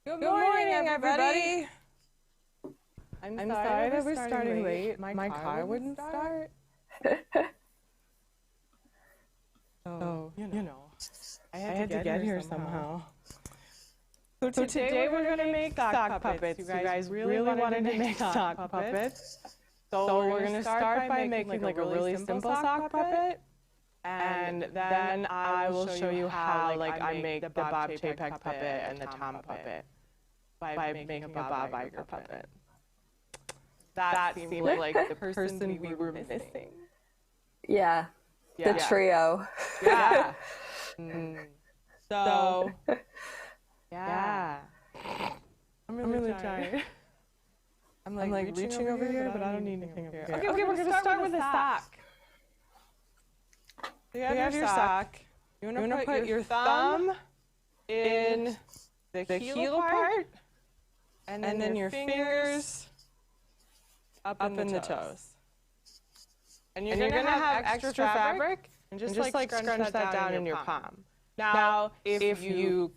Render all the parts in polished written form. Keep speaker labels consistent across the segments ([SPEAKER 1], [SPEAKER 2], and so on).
[SPEAKER 1] Good morning, everybody. I'm sorry that we're starting late. My car wouldn't start. So, you know, I had to get here somehow. So today we're going to make sock puppets. You guys really wanted to make sock puppets. So we're going to start by making like a really simple sock puppet. And then I will show you how I make the Bob Chapek puppet and the Tom puppet by making a Bob Iger puppet. That seemed like the person we were missing.
[SPEAKER 2] Yeah, the trio.
[SPEAKER 1] Yeah. So, yeah. I'm really tired. I'm like reaching over here, but I don't need anything over here. Okay, we're going to start with a sock. So you have your sock. You want to put your thumb in the heel part, and then your fingers up in the toes. And you're going to have extra fabric, and just like scrunch that down in your palm. Now, if you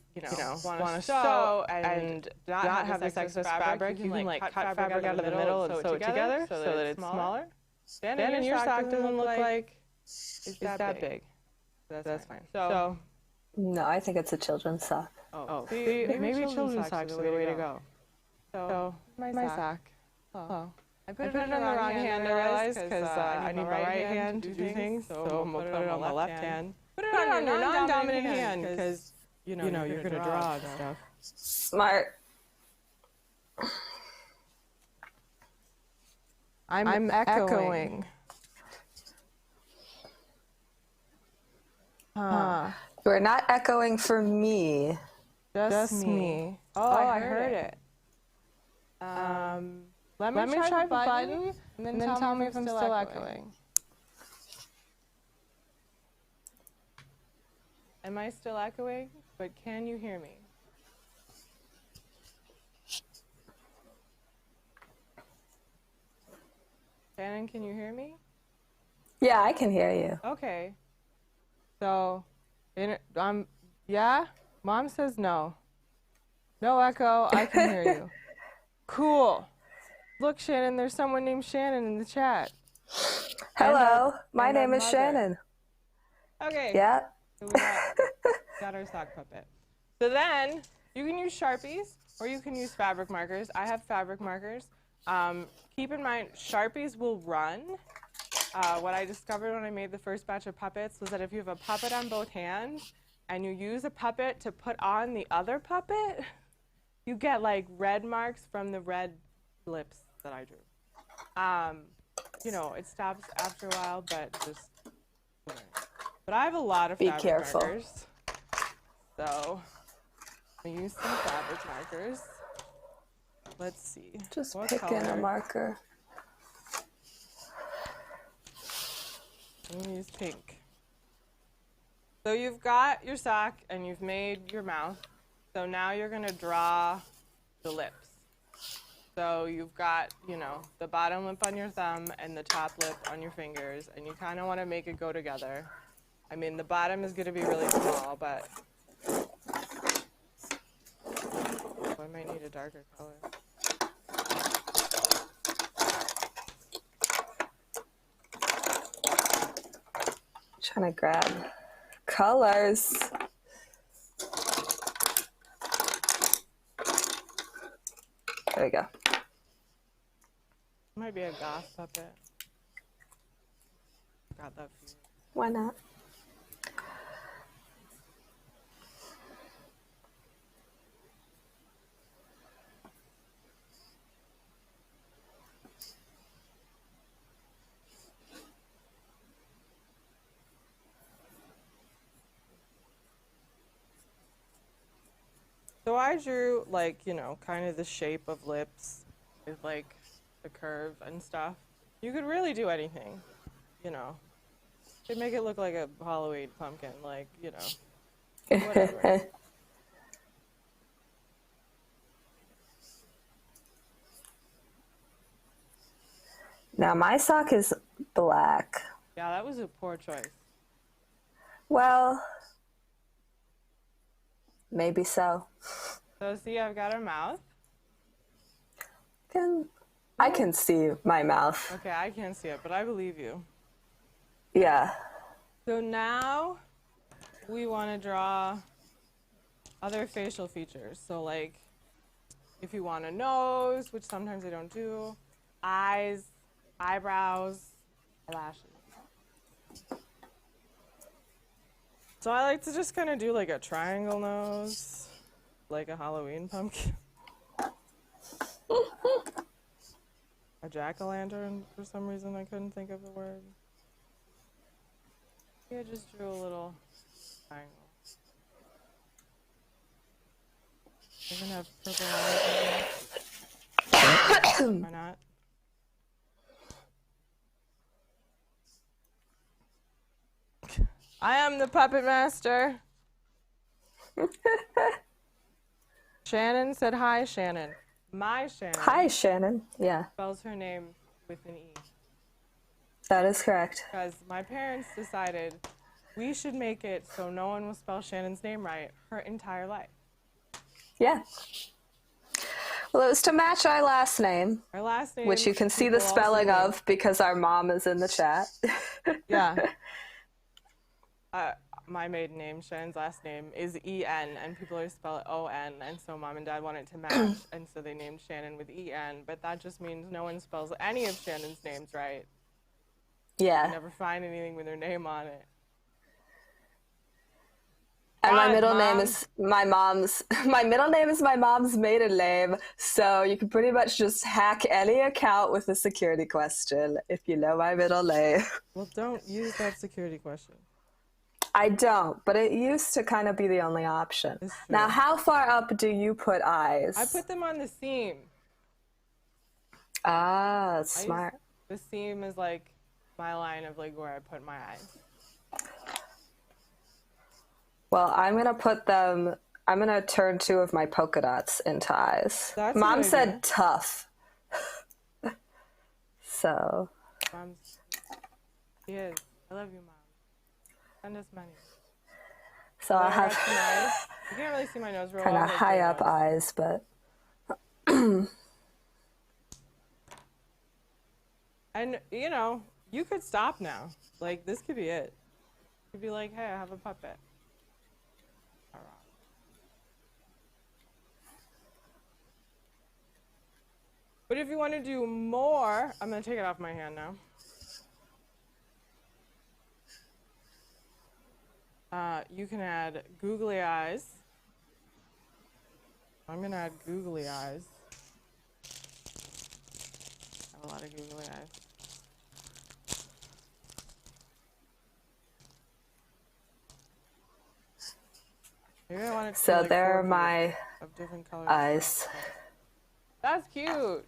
[SPEAKER 1] want to sew and not have this excess fabric, you can like cut fabric out of the middle and sew it together so that it's smaller. Then your sock doesn't look like it's that big. That's fine. So
[SPEAKER 2] no, I think it's a children's sock.
[SPEAKER 1] See, maybe children's socks are the way to go. So my sock. Oh. I put it on the wrong hand, I realized, because I need my right hand to do things. So I'm going to put it on my left hand. Put it on your non-dominant hand, because you know you're going to draw and stuff.
[SPEAKER 2] Smart.
[SPEAKER 1] I'm echoing.
[SPEAKER 2] You're not echoing for me.
[SPEAKER 1] Just me. Oh, I heard it. Let me try the button, and then tell me if I'm still echoing. Am I still echoing? But can you hear me? Shannon, can you hear me?
[SPEAKER 2] Yeah, I can hear you.
[SPEAKER 1] Okay. So, yeah? Mom says no. No echo, I can hear you. Cool. Look, Shannon, there's someone named Shannon in the chat.
[SPEAKER 2] Hello, my name is Shannon.
[SPEAKER 1] Okay.
[SPEAKER 2] Yeah.
[SPEAKER 1] So we got our sock puppet. So then, you can use Sharpies, or you can use fabric markers. I have fabric markers. Keep in mind, Sharpies will run. What I discovered when I made the first batch of puppets was that if you have a puppet on both hands, and you use a puppet to put on the other puppet, you get like red marks from the red lips that I drew. You know, it stops after a while, but just, but I have a lot of fabric markers. So, I use some fabric markers. Let's see.
[SPEAKER 2] Just pick in a marker.
[SPEAKER 1] I'm going to use pink. So you've got your sock and you've made your mouth. So now you're going to draw the lips. So you've got, the bottom lip on your thumb and the top lip on your fingers, and you kind of want to make it go together. I mean, the bottom is going to be really small, but I might need a darker color.
[SPEAKER 2] Trying to grab colors. There we go.
[SPEAKER 1] Might be a goth puppet. Got that feeling.
[SPEAKER 2] Why not?
[SPEAKER 1] So I drew, kind of the shape of lips with, the curve and stuff. You could really do anything, You could make it look like a Halloween pumpkin, whatever.
[SPEAKER 2] Now, my sock is black.
[SPEAKER 1] Yeah, that was a poor choice.
[SPEAKER 2] Well, maybe so.
[SPEAKER 1] So see, I've got her mouth.
[SPEAKER 2] I can see my mouth.
[SPEAKER 1] Okay, I can't see it, but I believe you.
[SPEAKER 2] Yeah.
[SPEAKER 1] So now we want to draw other facial features. So like if you want a nose, which sometimes I don't do, eyes, eyebrows, eyelashes. So I like to just kind of do like a triangle nose, like a Halloween pumpkin. A jack-o'-lantern, for some reason I couldn't think of the word. Yeah, just drew a little triangle. Doesn't have purple eyes in here. Why not? I am the puppet master. Shannon said hi, Shannon. My Shannon.
[SPEAKER 2] Hi, Shannon. Yeah,
[SPEAKER 1] Spells her name with an E.
[SPEAKER 2] that is correct.
[SPEAKER 1] Because my parents decided we should make it so no one will spell Shannon's name right her entire life.
[SPEAKER 2] Yeah. Well, it was to match our last name,
[SPEAKER 1] Our last name,
[SPEAKER 2] which you can see the
[SPEAKER 1] people also
[SPEAKER 2] spelling
[SPEAKER 1] name.
[SPEAKER 2] of because our mom is in the chat.
[SPEAKER 1] Yeah. My maiden name, Shannon's last name, is E-N, and people always spell it O-N, and so mom and dad wanted to match, and so they named Shannon with E-N, but that just means no one spells any of Shannon's names right.
[SPEAKER 2] Yeah.
[SPEAKER 1] You never find anything with her name on it.
[SPEAKER 2] And my
[SPEAKER 1] God,
[SPEAKER 2] middle
[SPEAKER 1] Mom.
[SPEAKER 2] name is my mom's. My middle name is my mom's maiden name, so you can pretty much just hack any account with a security question if you know my middle name.
[SPEAKER 1] Well, don't use that security question.
[SPEAKER 2] I don't, but it used to kind of be the only option.
[SPEAKER 1] It's true.
[SPEAKER 2] Now, how far up do you put eyes?
[SPEAKER 1] I put them on the seam.
[SPEAKER 2] Ah, smart.
[SPEAKER 1] The seam is like my line of like where I put my eyes.
[SPEAKER 2] Well, I'm gonna turn 2 of my polka dots into eyes.
[SPEAKER 1] That's a
[SPEAKER 2] Mom
[SPEAKER 1] good
[SPEAKER 2] said
[SPEAKER 1] idea.
[SPEAKER 2] tough. So,
[SPEAKER 1] She is. I love you, Mom. Send us money.
[SPEAKER 2] so I'll
[SPEAKER 1] I got
[SPEAKER 2] have
[SPEAKER 1] some eyes. You can't really see my nose real
[SPEAKER 2] kind
[SPEAKER 1] well.
[SPEAKER 2] of
[SPEAKER 1] but
[SPEAKER 2] high
[SPEAKER 1] your
[SPEAKER 2] up
[SPEAKER 1] nose.
[SPEAKER 2] eyes, but
[SPEAKER 1] And, you know, you could stop now. Like, this could be it. You could be like, hey, I have a puppet. All right. But if you want to do more, I'm going to take it off my hand now. You can add googly eyes. I'm going to add googly eyes. I have a lot of googly eyes. Maybe I want it to
[SPEAKER 2] so
[SPEAKER 1] be like
[SPEAKER 2] there are
[SPEAKER 1] 4
[SPEAKER 2] my
[SPEAKER 1] of different colors.
[SPEAKER 2] eyes.
[SPEAKER 1] That's cute.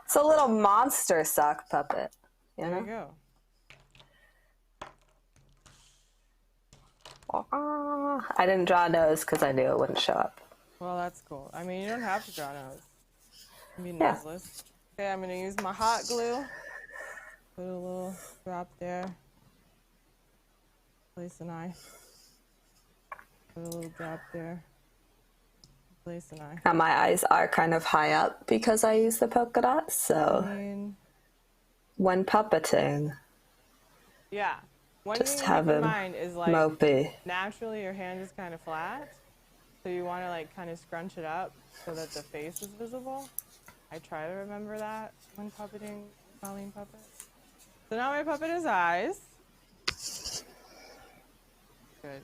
[SPEAKER 2] It's a little monster sock puppet, you
[SPEAKER 1] There
[SPEAKER 2] know?
[SPEAKER 1] you go.
[SPEAKER 2] I didn't draw a nose because I knew it wouldn't show up.
[SPEAKER 1] Well, that's cool. I mean, you don't have to draw a nose. You can be
[SPEAKER 2] Yeah.
[SPEAKER 1] noseless. Okay, I'm going to use my hot glue. Put a little drop there. Place an eye. Put a little drop there. Place an eye.
[SPEAKER 2] Now my eyes are kind of high up because I use the polka dots, so
[SPEAKER 1] I mean,
[SPEAKER 2] when puppeting,
[SPEAKER 1] yeah. One
[SPEAKER 2] just
[SPEAKER 1] thing to
[SPEAKER 2] have
[SPEAKER 1] keep in
[SPEAKER 2] him
[SPEAKER 1] mind is like
[SPEAKER 2] mopey.
[SPEAKER 1] naturally your hand is kind of flat, so you want to like kind of scrunch it up so that the face is visible. I try to remember that when puppeting Colleen puppets. So now my puppet has eyes. Good.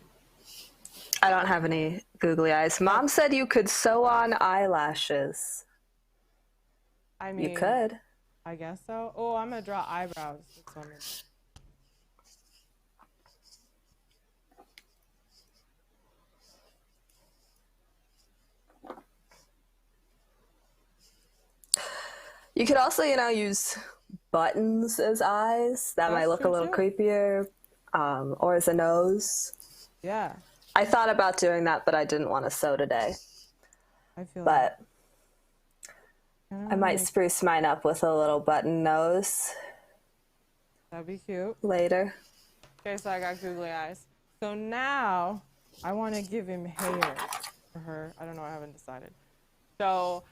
[SPEAKER 2] I don't have any googly eyes. Mom said you could sew on eyelashes.
[SPEAKER 1] I mean,
[SPEAKER 2] You could.
[SPEAKER 1] I guess so. Oh, I'm gonna draw eyebrows. That's what I'm gonna do.
[SPEAKER 2] You could also, use buttons as eyes. That might
[SPEAKER 1] That's
[SPEAKER 2] look a
[SPEAKER 1] true,
[SPEAKER 2] little
[SPEAKER 1] too.
[SPEAKER 2] creepier. Or as a nose.
[SPEAKER 1] Yeah,
[SPEAKER 2] I thought about doing that, but I didn't want to sew today.
[SPEAKER 1] I feel
[SPEAKER 2] But
[SPEAKER 1] like
[SPEAKER 2] I might spruce mine up with a little button nose
[SPEAKER 1] that'd be cute.
[SPEAKER 2] later.
[SPEAKER 1] Okay, so I got googly eyes. So now I want to give him hair. Or her. I don't know. I haven't decided. So,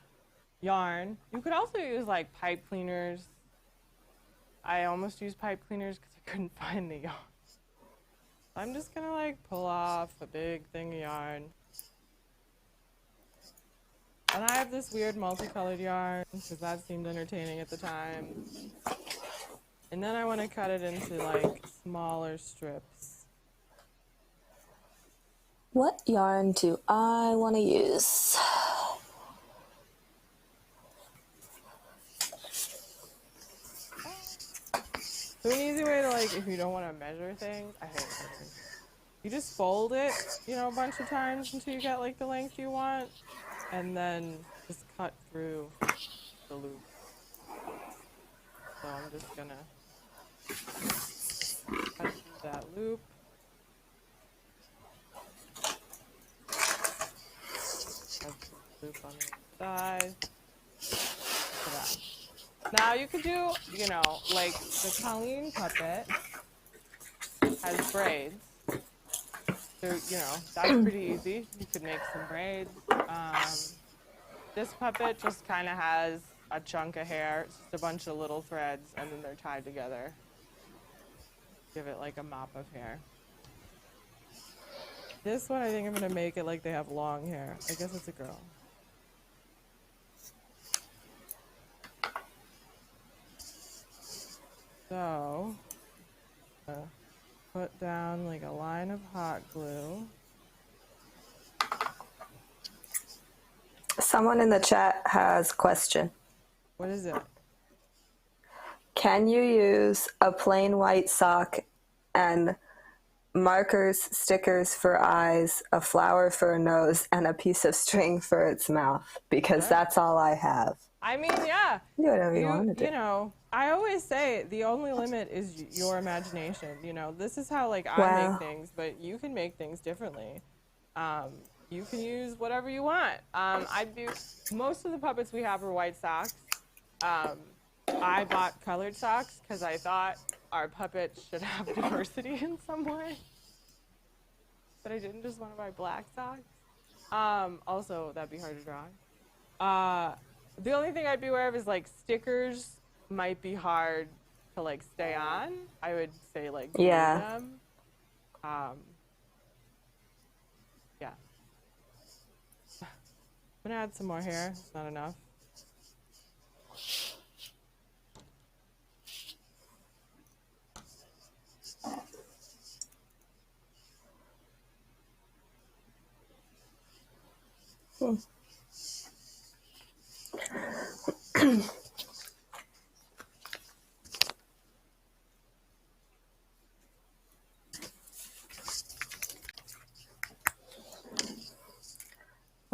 [SPEAKER 1] yarn. You could also use like pipe cleaners. I almost used pipe cleaners because I couldn't find the yarn. I'm just gonna like pull off a big thing of yarn. And I have this weird multicolored yarn because that seemed entertaining at the time. And then I want to cut it into like smaller strips.
[SPEAKER 2] What yarn do I want to use?
[SPEAKER 1] So an easy way to like, if you don't want to measure things, I hate measuring. You just fold it, you know, a bunch of times until you get like the length you want, and then just cut through the loop. So I'm just gonna cut through that loop. Cut through the loop on the side. Like that. Now you could do, you know, like the Colleen puppet has braids. So, you know, that's pretty easy. You could make some braids. This puppet just kind of has a chunk of hair. It's just a bunch of little threads, and then they're tied together. Give it like a mop of hair. This one, I think I'm going to make it like they have long hair. I guess it's a girl. So, put down like a line of hot glue.
[SPEAKER 2] Someone in the chat has a question.
[SPEAKER 1] What is it?
[SPEAKER 2] Can you use a plain white sock and markers, stickers for eyes, a flower for a nose, and a piece of string for its mouth? Because that's all I have.
[SPEAKER 1] I mean, yeah.
[SPEAKER 2] Do whatever you want to do.
[SPEAKER 1] You know, I always say the only limit is your imagination. You know, this is how like I make things, but you can make things differently. You can use whatever you want. I do. Most of the puppets we have are white socks. I bought colored socks because I thought our puppets should have diversity in some way. But I didn't just want to buy black socks. Also, that'd be hard to draw. The only thing I'd be aware of is like stickers might be hard to like stay on. I would say like glue them. Yeah. I'm gonna add some more hair. It's not enough.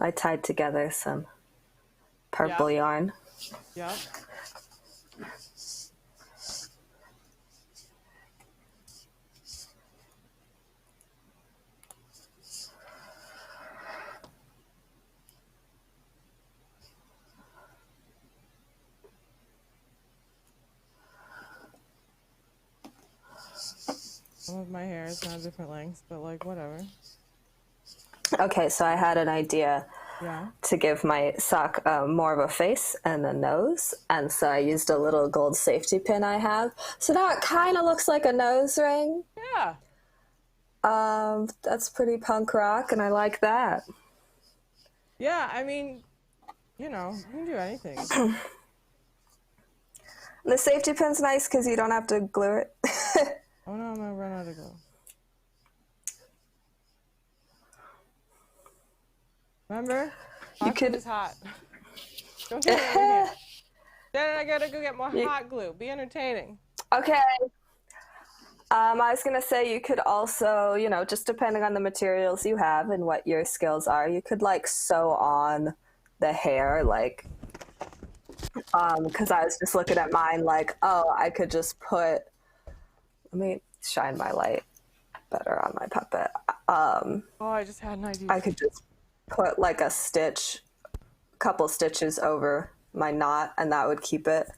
[SPEAKER 2] I tied together some purple yarn.
[SPEAKER 1] Yep. Some of my hair is not different lengths, but like whatever.
[SPEAKER 2] Okay, so I had an idea to give my sock more of a face and a nose, and so I used a little gold safety pin I have. So now it kind of looks like a nose ring.
[SPEAKER 1] Yeah.
[SPEAKER 2] That's pretty punk rock, and I like that.
[SPEAKER 1] Yeah, I mean, you know, you can do anything.
[SPEAKER 2] The safety pin's nice because you don't have to glue it.
[SPEAKER 1] Oh no, I'm gonna run out of glue. Remember?
[SPEAKER 2] You could.
[SPEAKER 1] It's hot. Don't get it over here. Then I gotta go get more hot glue. Be entertaining.
[SPEAKER 2] Okay. I was gonna say you could also, you know, just depending on the materials you have and what your skills are, you could like sew on the hair, like, because I was just looking at mine, like, oh, I could just put. Let me shine my light better on my puppet.
[SPEAKER 1] Oh, I just had an idea.
[SPEAKER 2] I could just put like a couple stitches over my knot, and that would keep it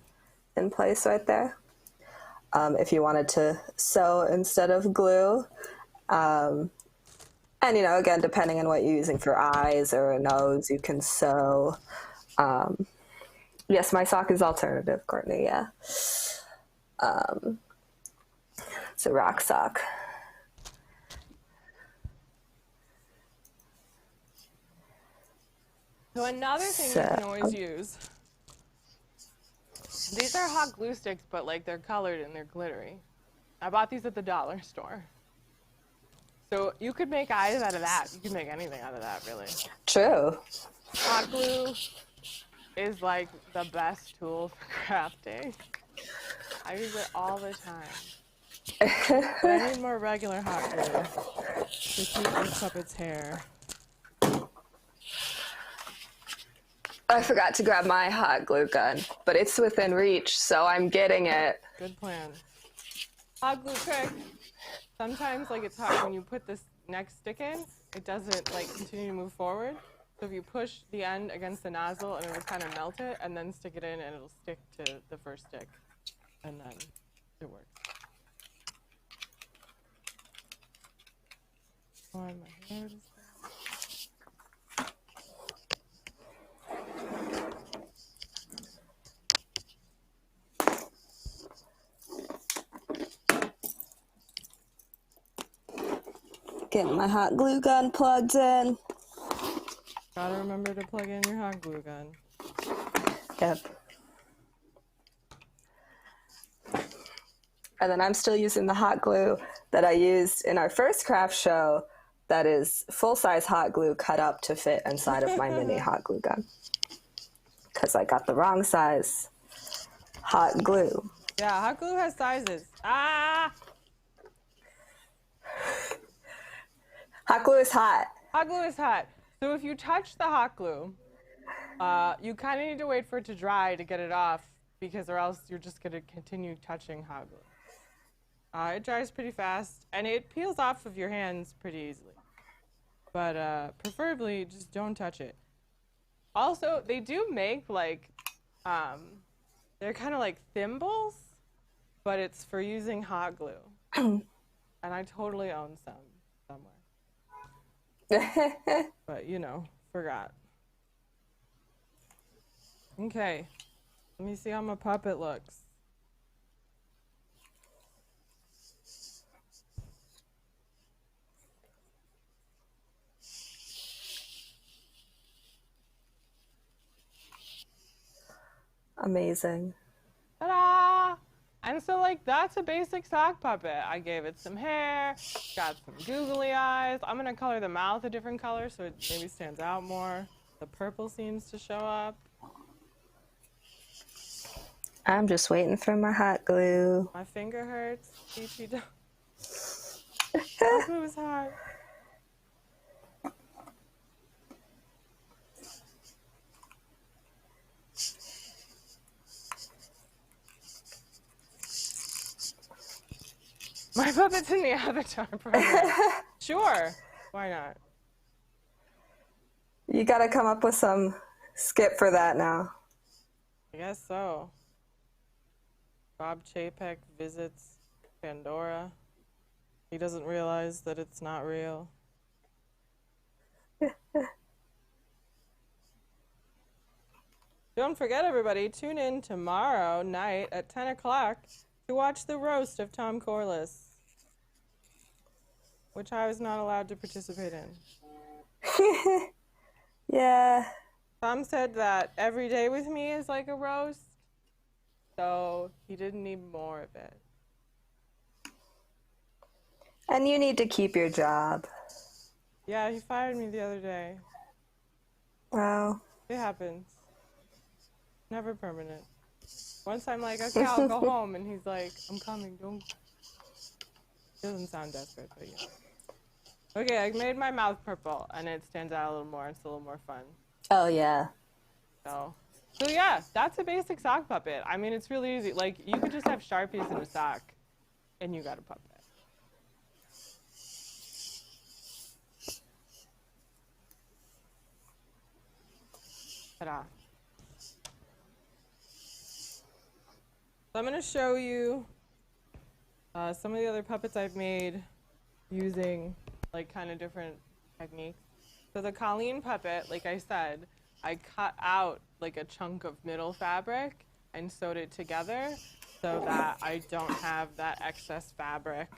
[SPEAKER 2] in place right there. If you wanted to sew instead of glue, And, you know, again, depending on what you're using for eyes or a nose, you can sew. Yes, my sock is alternative, Courtney, yeah. It's a rock sock.
[SPEAKER 1] So another thing you can always use, these are hot glue sticks, but like they're colored and they're glittery. I bought these at the dollar store. So you could make eyes out of that. You could make anything out of that, really.
[SPEAKER 2] True.
[SPEAKER 1] Hot glue is like the best tool for crafting. I use it all the time. But I need more regular hot glue to keep this puppet's hair.
[SPEAKER 2] I forgot to grab my hot glue gun, but it's within reach, so I'm getting it.
[SPEAKER 1] Good plan. Hot glue trick. Sometimes, like, it's hard when you put this next stick in, it doesn't, like, continue to move forward. So if you push the end against the nozzle, and it'll kind of melt it, and then stick it in, and it'll stick to the first stick. And then it works. Oh, my hair is
[SPEAKER 2] Getting my hot glue gun plugged in.
[SPEAKER 1] Gotta remember to plug in your hot glue gun.
[SPEAKER 2] Yep. And then I'm still using the hot glue that I used in our first craft show, that is full-size hot glue cut up to fit inside of my mini hot glue gun. Because I got the wrong size hot glue.
[SPEAKER 1] Yeah, hot glue has sizes. Ah!
[SPEAKER 2] Hot glue is hot.
[SPEAKER 1] Hot glue is hot. So if you touch the hot glue, you kind of need to wait for it to dry to get it off, because or else you're just going to continue touching hot glue. It dries pretty fast, and it peels off of your hands pretty easily. But preferably, just don't touch it. Also, they do make, like, they're kind of like thimbles, but it's for using hot glue. And I totally own some somewhere. But, you know, forgot. Okay. Let me see how my puppet looks.
[SPEAKER 2] Amazing.
[SPEAKER 1] Ta-da! And so, like, that's a basic sock puppet. I gave it some hair, got some googly eyes. I'm gonna color the mouth a different color so it maybe stands out more. The purple seems to show up.
[SPEAKER 2] I'm just waiting for my hot glue.
[SPEAKER 1] My finger hurts. Peachy dog. Hot glue is hot. My puppet's in the Avatar program. Sure. Why not?
[SPEAKER 2] You gotta come up with some skip for that now.
[SPEAKER 1] I guess so. Bob Chapek visits Pandora. He doesn't realize that it's not real. Don't forget, everybody, tune in tomorrow night at 10 o'clock to watch the roast of Tom Corliss, which I was not allowed to participate in.
[SPEAKER 2] Yeah.
[SPEAKER 1] Tom said that every day with me is like a roast, so he didn't need more of it.
[SPEAKER 2] And you need to keep your job.
[SPEAKER 1] Yeah, he fired me the other day.
[SPEAKER 2] Wow.
[SPEAKER 1] It happens. Never permanent. Once I'm like, okay, I'll go home, and he's like, I'm coming, don't. Doesn't sound desperate, but yeah. Okay, I made my mouth purple, and it stands out a little more. It's a little more fun.
[SPEAKER 2] Oh, yeah.
[SPEAKER 1] So yeah, that's a basic sock puppet. I mean, it's really easy. Like, you could just have Sharpies in a sock, and you got a puppet. Ta-da. So I'm going to show you some of the other puppets I've made using like kind of different techniques. So the Colleen puppet, like I said, I cut out like a chunk of middle fabric and sewed it together so that I don't have that excess fabric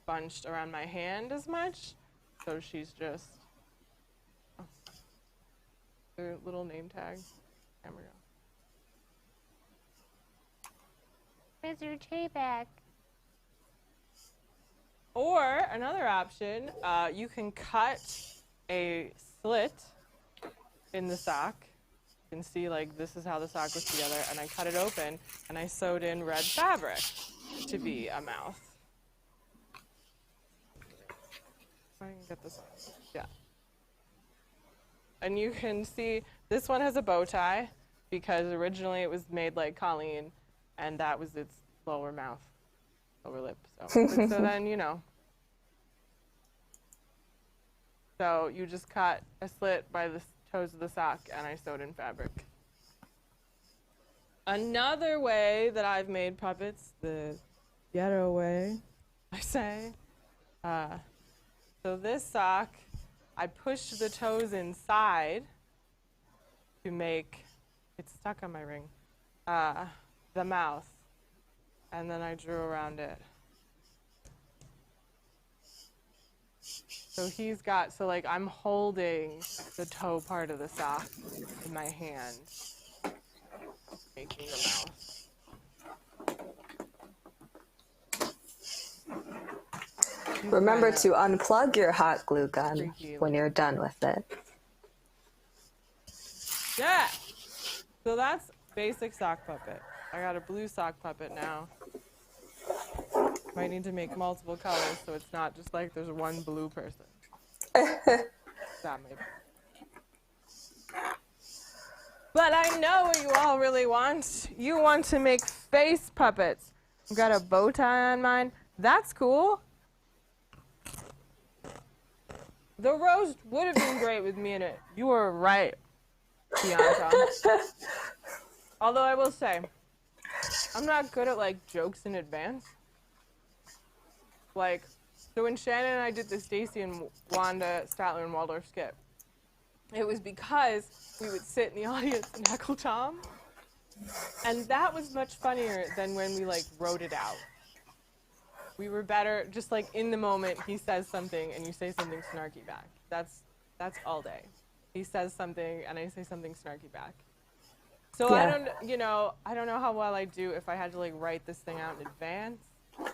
[SPEAKER 1] bunched around my hand as much. So she's just her little name tag. There we go.
[SPEAKER 3] Where's your tray bag?
[SPEAKER 1] Or another option, you can cut a slit in the sock. You can see like this is how the sock was together, and I cut it open and I sewed in red fabric to be a mouth. I can get this on. Yeah. And you can see this one has a bow tie because originally it was made like Colleen, and that was its lower mouth, lower lip. So then, you know. So you just cut a slit by the toes of the sock, and I sewed in fabric. Another way that I've made puppets, the ghetto way, I say. So this sock, I pushed the toes inside to make, it's stuck on my ring, the mouth. And then I drew around it. So he's got, so like I'm holding the toe part of the sock in my hand, making the mouth.
[SPEAKER 2] Remember to unplug your hot glue gun when you're done with it.
[SPEAKER 1] Yeah! So that's basic sock puppet. I got a blue sock puppet now. Might need to make multiple colors so it's not just like there's one blue person. That maybe. But I know what you all really want. You want to make face puppets. I've got a bow tie on mine. That's cool. The roast would have been great with me in it. You were right, Bianca. Although I will say, I'm not good at like jokes in advance. Like, so when Shannon and I did the Stacy and Wanda Statler and Waldorf skit, it was because we would sit in the audience and heckle Tom. And that was much funnier than when we like wrote it out. We were better, just like in the moment, he says something and you say something snarky back. That's all day. He says something and I say something snarky back. So yeah. I don't know how well I do if I had to like write this thing out in advance.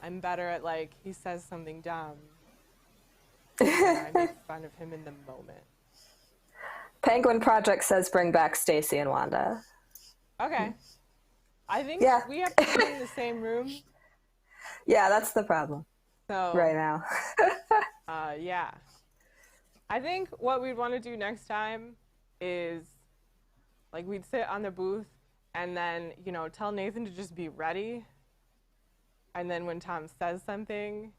[SPEAKER 1] I'm better at like, he says something dumb. And I make fun of him in the moment.
[SPEAKER 2] Penguin Project says bring back Stacy and Wanda.
[SPEAKER 1] Okay. I think we have to be in the same room.
[SPEAKER 2] Yeah, that's the problem.
[SPEAKER 1] So
[SPEAKER 2] right now.
[SPEAKER 1] yeah. I think what we'd want to do next time is like we'd sit on the booth and then, you know, tell Nathan to just be ready. And then when Tom says something,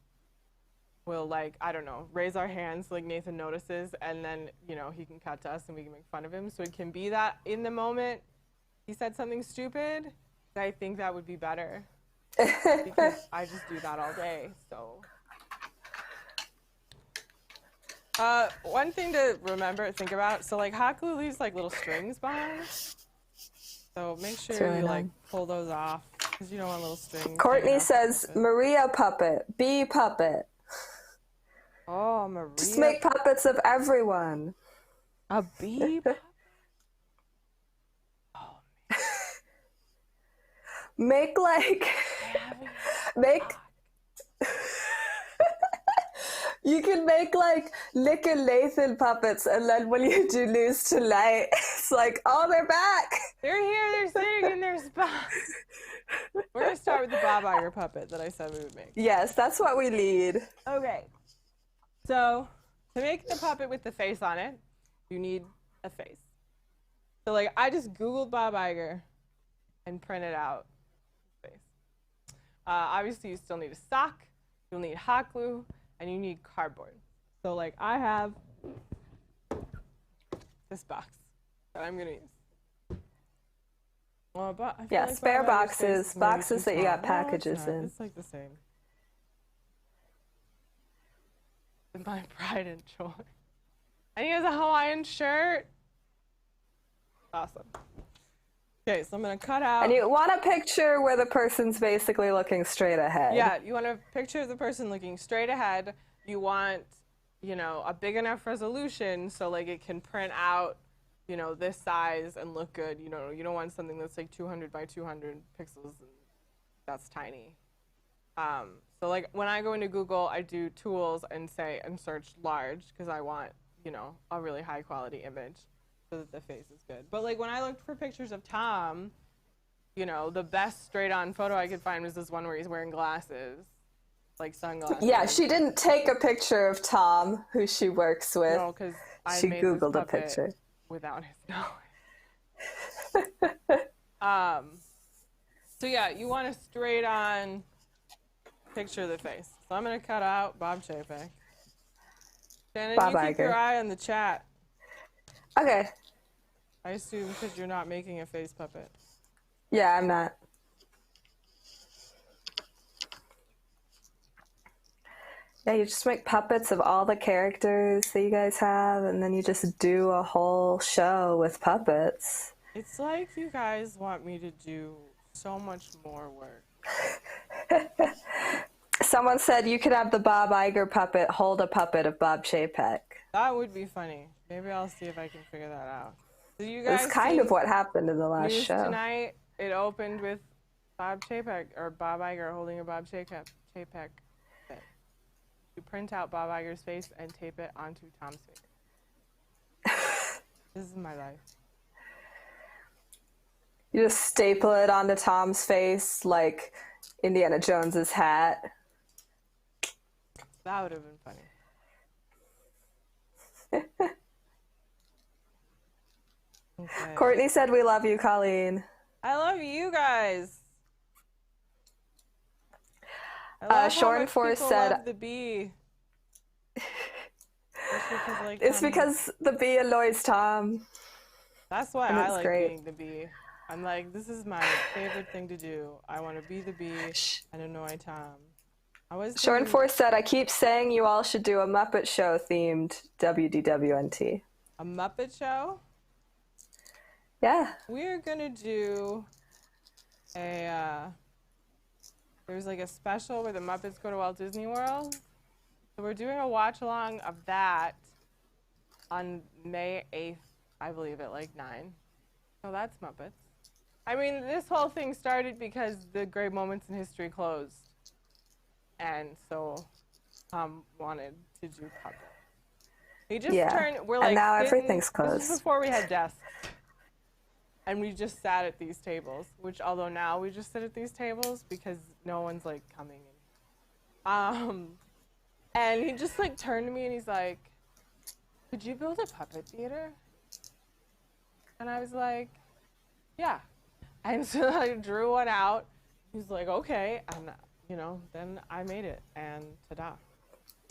[SPEAKER 1] we'll like, I don't know, raise our hands so like Nathan notices, and then, you know, he can cut to us and we can make fun of him. So it can be that in the moment he said something stupid, I think that would be better. Because I just do that all day, so. One thing to think about, so like hot glue leaves like little strings behind. So make sure you like pull those off, because you don't want little strings.
[SPEAKER 2] Courtney says, Maria puppet, bee puppet.
[SPEAKER 1] Oh, Maria.
[SPEAKER 2] Just make puppets of everyone.
[SPEAKER 1] A bee puppet?
[SPEAKER 2] Make you can make like Nick and Nathan puppets, and then when you do News Tonight, it's like, oh, they're back.
[SPEAKER 1] They're here, they're sitting in their spot. We're gonna start with the Bob Iger puppet that I said we would make.
[SPEAKER 2] Yes, that's what we need.
[SPEAKER 1] Okay. So to make the puppet with the face on it, you need a face. So like I just Googled Bob Iger and printed out his face. Obviously you still need a sock, you'll need hot glue, and you need cardboard. So like I have this box that I'm gonna use. Well, but I feel like
[SPEAKER 2] spare
[SPEAKER 1] Bob Iger's
[SPEAKER 2] boxes that you got packages in.
[SPEAKER 1] It's like the same. is my pride and joy. And he has a Hawaiian shirt. Awesome. Okay, so I'm gonna cut out.
[SPEAKER 2] And you want a picture where the person's basically looking straight ahead.
[SPEAKER 1] Yeah, you want a picture of the person looking straight ahead. You want, you know, a big enough resolution so like it can print out, you know, this size and look good. You know, you don't want something that's like 200 by 200 pixels and that's tiny. So like when I go into Google, I do tools and search large because I want, you know, a really high quality image so that the face is good. But like when I looked for pictures of Tom, you know, the best straight on photo I could find was this one where he's wearing glasses, like sunglasses.
[SPEAKER 2] Yeah, she didn't take a picture of Tom, who she works with.
[SPEAKER 1] No, because I
[SPEAKER 2] she
[SPEAKER 1] made
[SPEAKER 2] Googled
[SPEAKER 1] this
[SPEAKER 2] a picture
[SPEAKER 1] without his knowledge. So yeah, you want a straight on picture of the face. So I'm gonna cut out Bob Chapek. Shannon,
[SPEAKER 2] Bob
[SPEAKER 1] you keep your
[SPEAKER 2] Iger.
[SPEAKER 1] eye on the chat.
[SPEAKER 2] Okay.
[SPEAKER 1] I assume because you're not making a face puppet.
[SPEAKER 2] Yeah, I'm not. Yeah, you just make puppets of all the characters that you guys have, and then you just do a whole show with puppets.
[SPEAKER 1] It's like you guys want me to do so much more work.
[SPEAKER 2] Someone said you could have the Bob Iger puppet hold a puppet of Bob Chapek.
[SPEAKER 1] That would be funny. Maybe I'll see if I can figure that out. Did you guys
[SPEAKER 2] It's kind
[SPEAKER 1] see
[SPEAKER 2] of what happened in the last
[SPEAKER 1] News
[SPEAKER 2] show.
[SPEAKER 1] Tonight? It opened with Bob Chapek or Bob Iger holding a Bob Chapek. You print out Bob Iger's face and tape it onto Tom's face. This is my life.
[SPEAKER 2] You just staple it onto Tom's face like Indiana Jones's hat.
[SPEAKER 1] That would have been funny. Okay.
[SPEAKER 2] Courtney said we love you, Colleen.
[SPEAKER 1] I love you guys. I love how much
[SPEAKER 2] Shorn4
[SPEAKER 1] people
[SPEAKER 2] said
[SPEAKER 1] love the bee. Like
[SPEAKER 2] it's
[SPEAKER 1] Tommy.
[SPEAKER 2] because the bee annoys Tom.
[SPEAKER 1] That's why
[SPEAKER 2] and
[SPEAKER 1] I
[SPEAKER 2] it's
[SPEAKER 1] like
[SPEAKER 2] great.
[SPEAKER 1] being the bee. I'm like, this is my favorite thing to do. I want to be the bee and annoy Tom.
[SPEAKER 2] Shorn4 said, I keep saying you all should do a Muppet Show themed WDWNT.
[SPEAKER 1] A Muppet Show?
[SPEAKER 2] Yeah.
[SPEAKER 1] We're gonna do there's like a special where the Muppets go to Walt Disney World. So we're doing a watch along of that on May 8th, I believe, at like 9. So that's Muppets. I mean, this whole thing started because the Great Moments in History closed. And so Tom wanted to do puppets. He just turned, we're like,
[SPEAKER 2] and now
[SPEAKER 1] sitting,
[SPEAKER 2] everything's closed.
[SPEAKER 1] This is before we had desks. And we just sat at these tables, which although now we just sit at these tables because no one's like coming in. And he just like turned to me and he's like, could you build a puppet theater? And I was like, yeah. And so I drew one out. He's like, okay. And you know, then I made it and ta-da.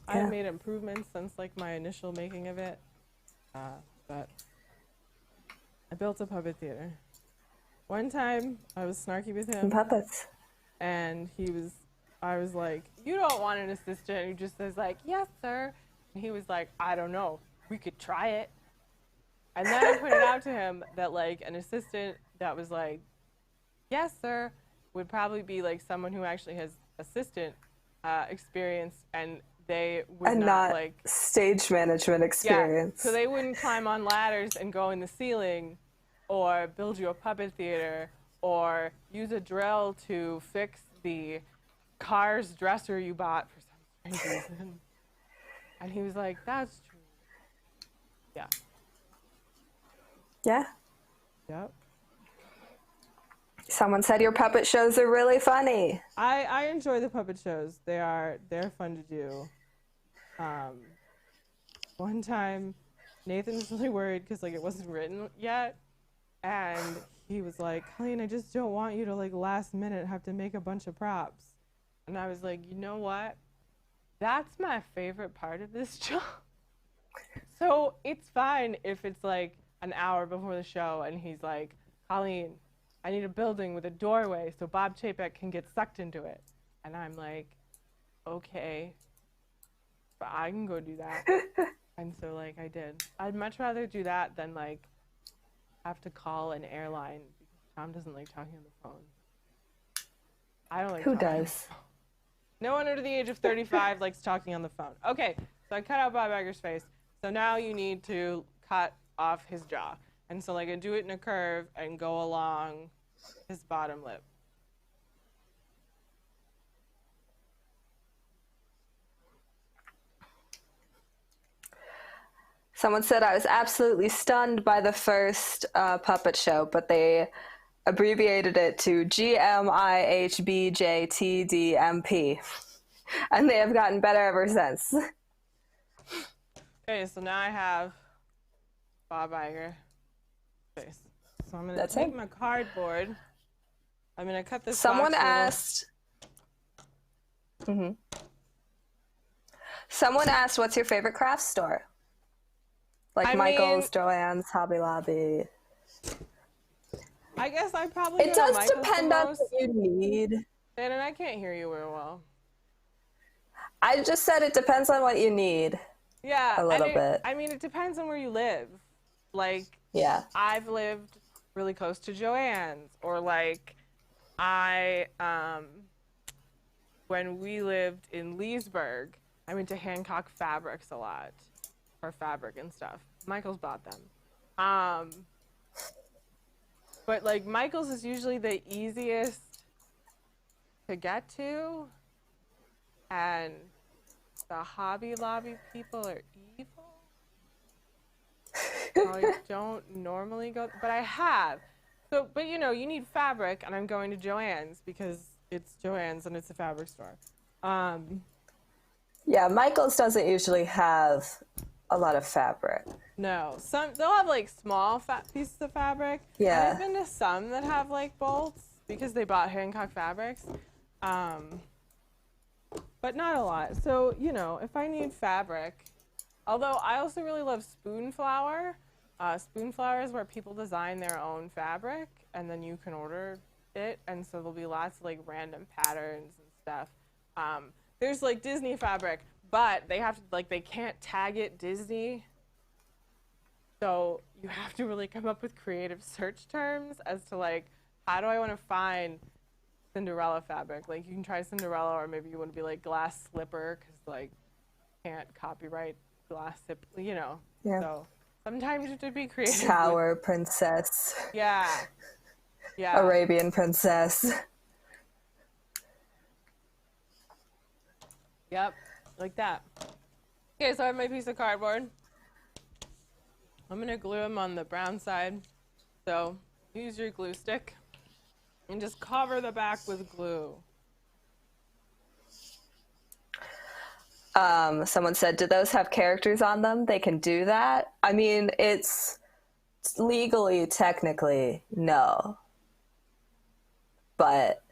[SPEAKER 2] Yeah.
[SPEAKER 1] I've made improvements since like my initial making of it. But I built a puppet theater. One time I was snarky with him.
[SPEAKER 2] Some puppets.
[SPEAKER 1] And I was like, you don't want an assistant. He just says like, yes, sir. And he was like, I don't know. We could try it. And then I pointed out to him that like an assistant that was like, yes, sir, would probably be like someone who actually has assistant experience, and they would
[SPEAKER 2] not
[SPEAKER 1] like
[SPEAKER 2] stage management experience.
[SPEAKER 1] Yeah, so they wouldn't climb on ladders and go in the ceiling, or build you a puppet theater, or use a drill to fix the car's dresser you bought for some strange reason. And he was like, that's true. Yeah.
[SPEAKER 2] Yeah.
[SPEAKER 1] Yep.
[SPEAKER 2] Someone said your puppet shows are really funny.
[SPEAKER 1] I enjoy the puppet shows. They're fun to do. One time, Nathan was really worried because like it wasn't written yet, and he was like, Colleen, I just don't want you to like last minute have to make a bunch of props. And I was like, you know what? That's my favorite part of this job. So it's fine if it's like an hour before the show and he's like, Colleen, I need a building with a doorway so Bob Chapek can get sucked into it. And I'm like, okay. but I can go do that. And so, like, I did. I'd much rather do that than, like, have to call an airline because Tom doesn't like talking on the phone. I don't like
[SPEAKER 2] Who
[SPEAKER 1] talking on the
[SPEAKER 2] does?
[SPEAKER 1] phone. No one under the age of 35 likes talking on the phone. Okay, so I cut out Bob Iger's face. So now you need to cut off his jaw. And so, like, I do it in a curve and go along his bottom lip.
[SPEAKER 2] Someone said I was absolutely stunned by the first puppet show, but they abbreviated it to GMIHBJTDMP. And they have gotten better ever since.
[SPEAKER 1] Okay, so now I have Bob Iger face. So I'm going to
[SPEAKER 2] That's
[SPEAKER 1] take
[SPEAKER 2] it.
[SPEAKER 1] my cardboard. I'm going to cut this
[SPEAKER 2] Someone
[SPEAKER 1] box
[SPEAKER 2] asked... Someone asked, what's your favorite craft store? Like
[SPEAKER 1] I
[SPEAKER 2] Michael's,
[SPEAKER 1] mean,
[SPEAKER 2] Joann's, Hobby Lobby.
[SPEAKER 1] I guess I probably
[SPEAKER 2] It
[SPEAKER 1] go to
[SPEAKER 2] does
[SPEAKER 1] Michael's
[SPEAKER 2] depend
[SPEAKER 1] the
[SPEAKER 2] on
[SPEAKER 1] most.
[SPEAKER 2] what you need.
[SPEAKER 1] Shannon, I can't hear you very well.
[SPEAKER 2] I just said it depends on what you need.
[SPEAKER 1] Yeah,
[SPEAKER 2] A little bit.
[SPEAKER 1] I mean, it depends on where you live. Like,
[SPEAKER 2] Yeah.
[SPEAKER 1] I've lived really close to Joann's, or like, when we lived in Leesburg, I went to Hancock Fabrics a lot for fabric and stuff. Michael's bought them. But like, Michael's is usually the easiest to get to, and the Hobby Lobby people are evil. So I don't normally go, but I have. So, but you know, you need fabric, and I'm going to Joann's because it's Joann's and it's a fabric store.
[SPEAKER 2] Yeah, Michael's doesn't usually have a lot of fabric.
[SPEAKER 1] No, they'll have like small pieces of fabric.
[SPEAKER 2] Yeah.
[SPEAKER 1] I've been to some that have like bolts because they bought Hancock Fabrics, but not a lot. So you know, if I need fabric, although I also really love Spoonflower. Spoonflower is where people design their own fabric, and then you can order it, and so there'll be lots of like random patterns and stuff. There's like Disney fabric, but they have to they can't tag it Disney. So you have to really come up with creative search terms as to like, how do I want to find Cinderella fabric? Like you can try Cinderella, or maybe you want to be like glass slipper, because like can't copyright glass slip, you know.
[SPEAKER 2] Yeah.
[SPEAKER 1] So sometimes you have to be creative.
[SPEAKER 2] Tower princess.
[SPEAKER 1] Yeah. Yeah.
[SPEAKER 2] Arabian princess.
[SPEAKER 1] Yep, like that. Okay, so I have my piece of cardboard. I'm gonna glue them on the brown side. So use your glue stick and just cover the back with glue.
[SPEAKER 2] Someone said, do those have characters on them? They can do that? I mean, it's legally, technically, no. But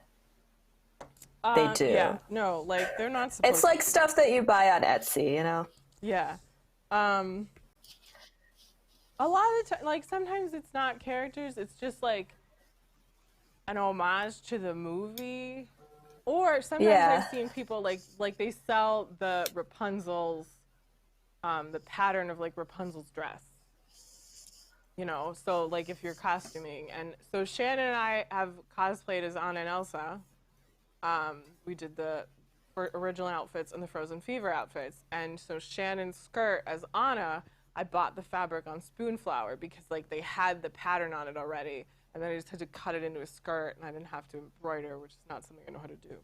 [SPEAKER 2] they do.
[SPEAKER 1] Yeah, no, like they're not supposed
[SPEAKER 2] It's like stuff that you buy on Etsy, you know?
[SPEAKER 1] Yeah. A lot of the time, like sometimes it's not characters, it's just like an homage to the movie. Or sometimes
[SPEAKER 2] Yeah.
[SPEAKER 1] I've seen people like they sell the Rapunzel's, the pattern of like Rapunzel's dress. You know, so like if you're costuming. And so Shannon and I have cosplayed as Anna and Elsa. We did the original outfits and the Frozen Fever outfits. And so Shannon's skirt as Anna, I bought the fabric on Spoonflower because like they had the pattern on it already. And then I just had to cut it into a skirt, and I didn't have to embroider, which is not something I know how to do.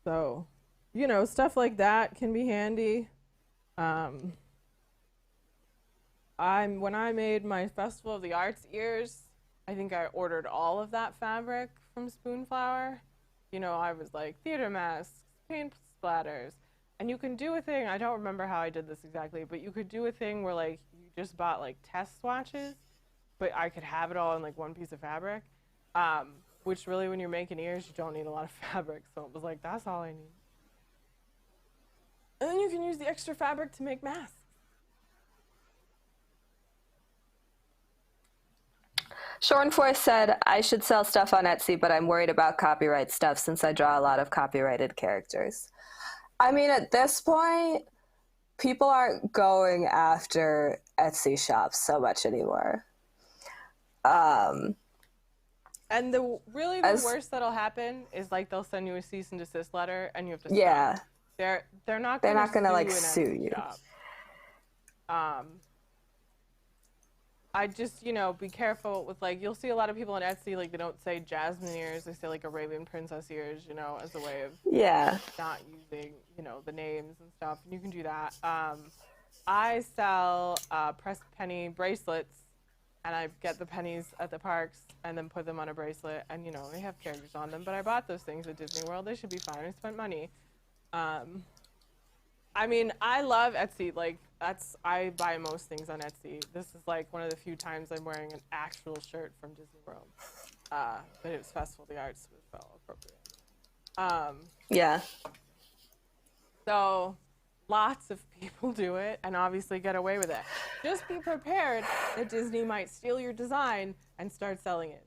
[SPEAKER 1] So, you know, stuff like that can be handy. When I made my Festival of the Arts ears, I think I ordered all of that fabric from Spoonflower. You know, I was like, theater masks, paint splatters. And you can do a thing, I don't remember how I did this exactly, but you could do a thing where like you just bought like test swatches, but I could have it all in like one piece of fabric, which really when you're making ears, you don't need a lot of fabric. So it was like, that's all I need. And then you can use the extra fabric to make masks.
[SPEAKER 2] Shornforth said, I should sell stuff on Etsy, but I'm worried about copyright stuff since I draw a lot of copyrighted characters. I mean, at this point, people aren't going after Etsy shops so much anymore.
[SPEAKER 1] And the worst that'll happen is like they'll send you a cease and desist letter, and you have to stop.
[SPEAKER 2] Yeah.
[SPEAKER 1] They're not
[SPEAKER 2] They're
[SPEAKER 1] gonna
[SPEAKER 2] not gonna like
[SPEAKER 1] an
[SPEAKER 2] sue
[SPEAKER 1] Etsy
[SPEAKER 2] you.
[SPEAKER 1] shop. I just, be careful with, like, you'll see a lot of people on Etsy, like, they don't say jasmine ears, they say, like, Arabian princess ears, as a way of not using, the names and stuff, and you can do that. I sell pressed penny bracelets, and I get the pennies at the parks and then put them on a bracelet, and, they have characters on them, but I bought those things at Disney World. They should be fine. I spent money. I mean, I love Etsy. Like, I buy most things on Etsy. This is like one of the few times I'm wearing an actual shirt from Disney World. But it was Festival of the Arts, so it felt appropriate.
[SPEAKER 2] Yeah.
[SPEAKER 1] So lots of people do it and obviously get away with it. Just be prepared that Disney might steal your design and start selling it.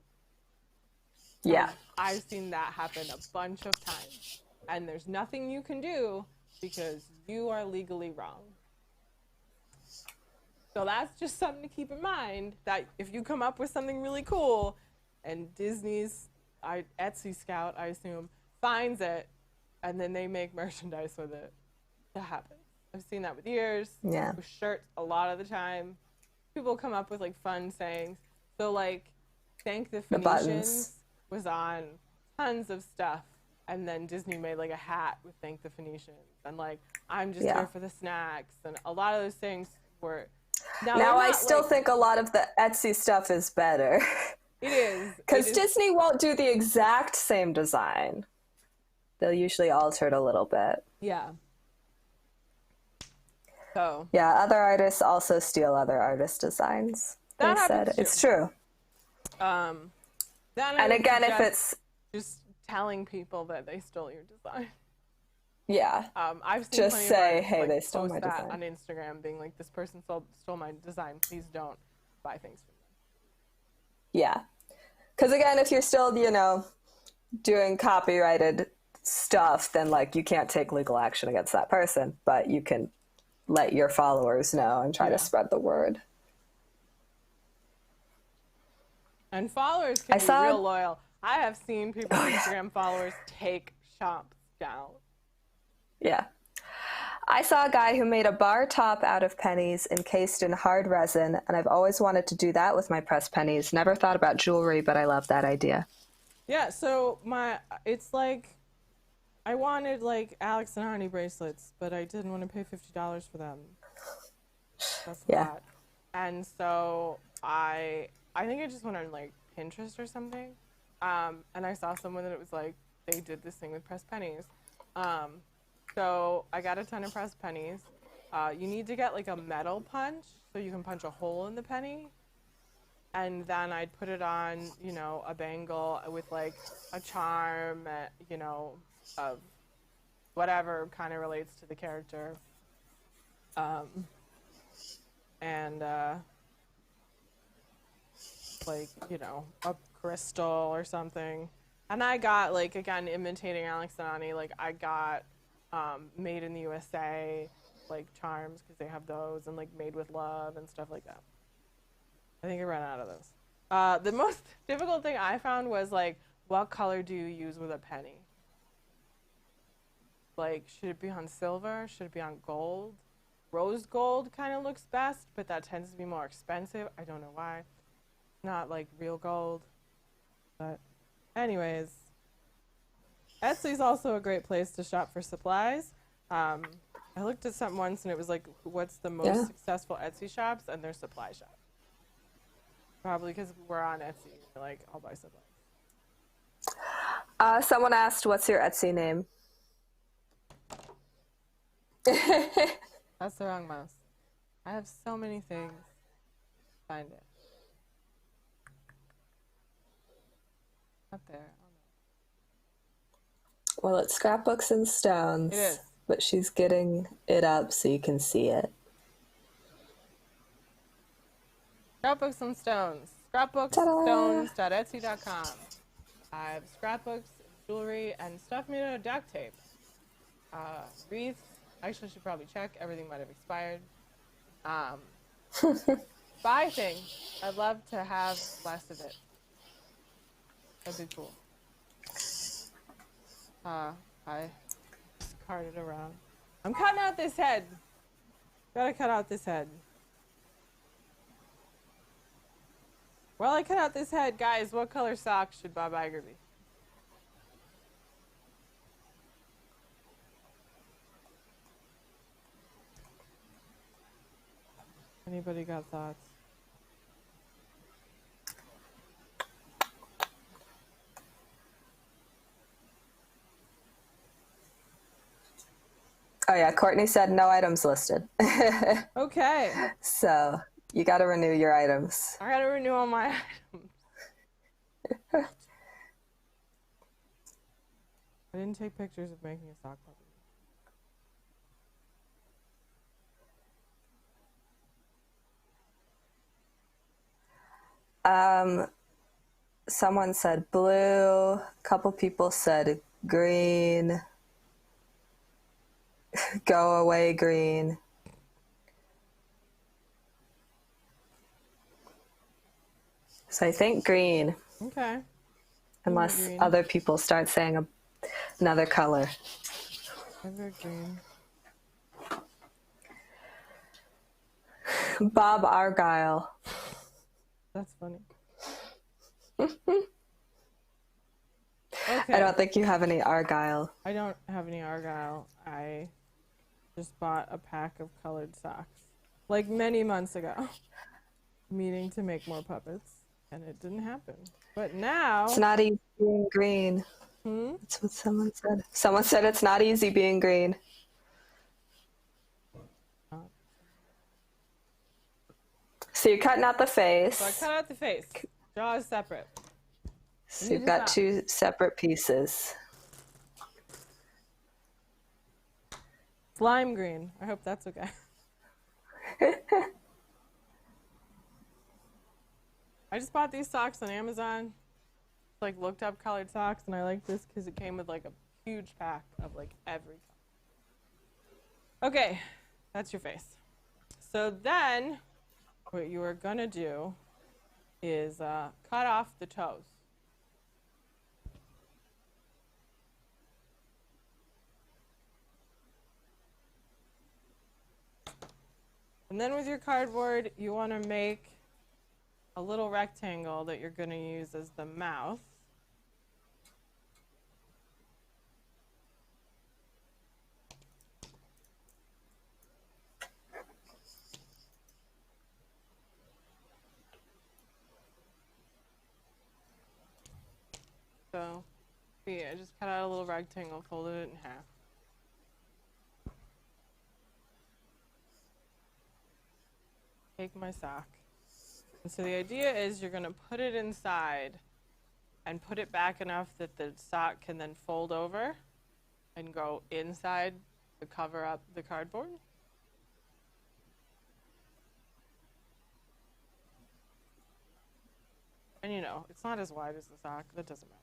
[SPEAKER 2] Yeah.
[SPEAKER 1] I've seen that happen a bunch of times. And there's nothing you can do because you are legally wrong. So that's just something to keep in mind, that if you come up with something really cool and Disney's Etsy Scout, I assume, finds it and then they make merchandise with it, that happens. I've seen that with ears, with shirts a lot of the time. People come up with like fun sayings. So like, thank the Phoenicians was on tons of stuff. And then Disney made like a hat with thank the Phoenicians. And like, I'm just here for the snacks. And a lot of those things were...
[SPEAKER 2] Now I still think a lot of the Etsy stuff is better.
[SPEAKER 1] It is.
[SPEAKER 2] Because Disney won't do the exact same design. They'll usually alter it a little bit.
[SPEAKER 1] Yeah. So.
[SPEAKER 2] Yeah, other artists also steal other artists' designs.
[SPEAKER 1] That
[SPEAKER 2] they said.
[SPEAKER 1] Too.
[SPEAKER 2] It's true.
[SPEAKER 1] And
[SPEAKER 2] again, if it's...
[SPEAKER 1] just telling people that they stole your design.
[SPEAKER 2] Yeah.
[SPEAKER 1] I've seen
[SPEAKER 2] just say,
[SPEAKER 1] artists,
[SPEAKER 2] hey,
[SPEAKER 1] like,
[SPEAKER 2] they stole my
[SPEAKER 1] that
[SPEAKER 2] design
[SPEAKER 1] on Instagram, being like, this person stole my design. Please don't buy things from them.
[SPEAKER 2] Yeah. Because again, if you're still, doing copyrighted stuff, then like you can't take legal action against that person, but you can let your followers know and try to spread the word.
[SPEAKER 1] And followers can be real loyal. I have seen people's Instagram followers take shops down.
[SPEAKER 2] Yeah. I saw a guy who made a bar top out of pennies encased in hard resin, and I've always wanted to do that with my pressed pennies. Never thought about jewelry, but I love that idea.
[SPEAKER 1] Yeah, so it's like, I wanted like Alex and Arnie bracelets, but I didn't want to pay $50 for them. That's a lot. And so I think I just went on like Pinterest or something, and I saw someone that it was like, they did this thing with pressed pennies. So I got a ton of pressed pennies. You need to get like a metal punch so you can punch a hole in the penny. And then I'd put it on, a bangle with like a charm, of whatever kind of relates to the character. Like, a crystal or something. And I got, like, again, imitating Alex and Ani, like, I got made in the USA, like, charms, because they have those, and, like, made with love and stuff like that. I think I ran out of those. The most difficult thing I found was, like, what color do you use with a penny? Like, should it be on silver? Should it be on gold? Rose gold kind of looks best, but that tends to be more expensive. I don't know why. Not, like, real gold. But anyways, Etsy's also a great place to shop for supplies. I looked at something once, and it was like, what's the most successful Etsy shops? And they're supply shops. Probably because we're on Etsy. We're like, I'll buy supplies.
[SPEAKER 2] Someone asked, what's your Etsy name?
[SPEAKER 1] That's the wrong mouse. I have so many things. Find it. Up there.
[SPEAKER 2] Well, it's Scrapbooks and Stones.
[SPEAKER 1] It is.
[SPEAKER 2] But she's getting it up so you can see it.
[SPEAKER 1] Scrapbooks and Stones. Scrapbooksstones.etsy.com. I have scrapbooks, jewelry, and stuff made out of duct tape. Wreath. Actually, I should probably check. Everything might have expired. Buy things. I'd love to have less of it. That'd be cool. I discarded around. I'm cutting out this head. Gotta cut out this head. While I cut out this head, guys, what color socks should Bob Iger be? Anybody got thoughts?
[SPEAKER 2] Oh yeah, Courtney said no items listed.
[SPEAKER 1] Okay.
[SPEAKER 2] So you got to renew your items.
[SPEAKER 1] I gotta renew all my items. I didn't take pictures of making a sock puppet.
[SPEAKER 2] Someone said blue. A couple people said green. Go away, green. So I think green.
[SPEAKER 1] Okay.
[SPEAKER 2] Unless
[SPEAKER 1] Green.
[SPEAKER 2] other people start saying another color.
[SPEAKER 1] I've got green.
[SPEAKER 2] Bob Argyle.
[SPEAKER 1] That's funny.
[SPEAKER 2] I don't think you have any Argyle.
[SPEAKER 1] I don't have any Argyle. I just bought a pack of colored socks, like many months ago, meaning to make more puppets, and it didn't happen. But now...
[SPEAKER 2] It's not easy being green. That's what someone said. Someone said it's not easy being green. So you're cutting out the face.
[SPEAKER 1] So I cut out the face. Jaw is separate.
[SPEAKER 2] So you've got two separate pieces.
[SPEAKER 1] Lime green. I hope that's okay. I just bought these socks on Amazon. Like looked up colored socks, and I like this because it came with like a huge pack of like every color. Okay, that's your face. So then, what you are gonna do is cut off the toes. And then with your cardboard, you want to make a little rectangle that you're going to use as the mouth. So, see, I just cut out a little rectangle, folded it in half. Take my sock. And so the idea is you're going to put it inside and put it back enough that the sock can then fold over and go inside to cover up the cardboard. And you know, it's not as wide as the sock, that doesn't matter.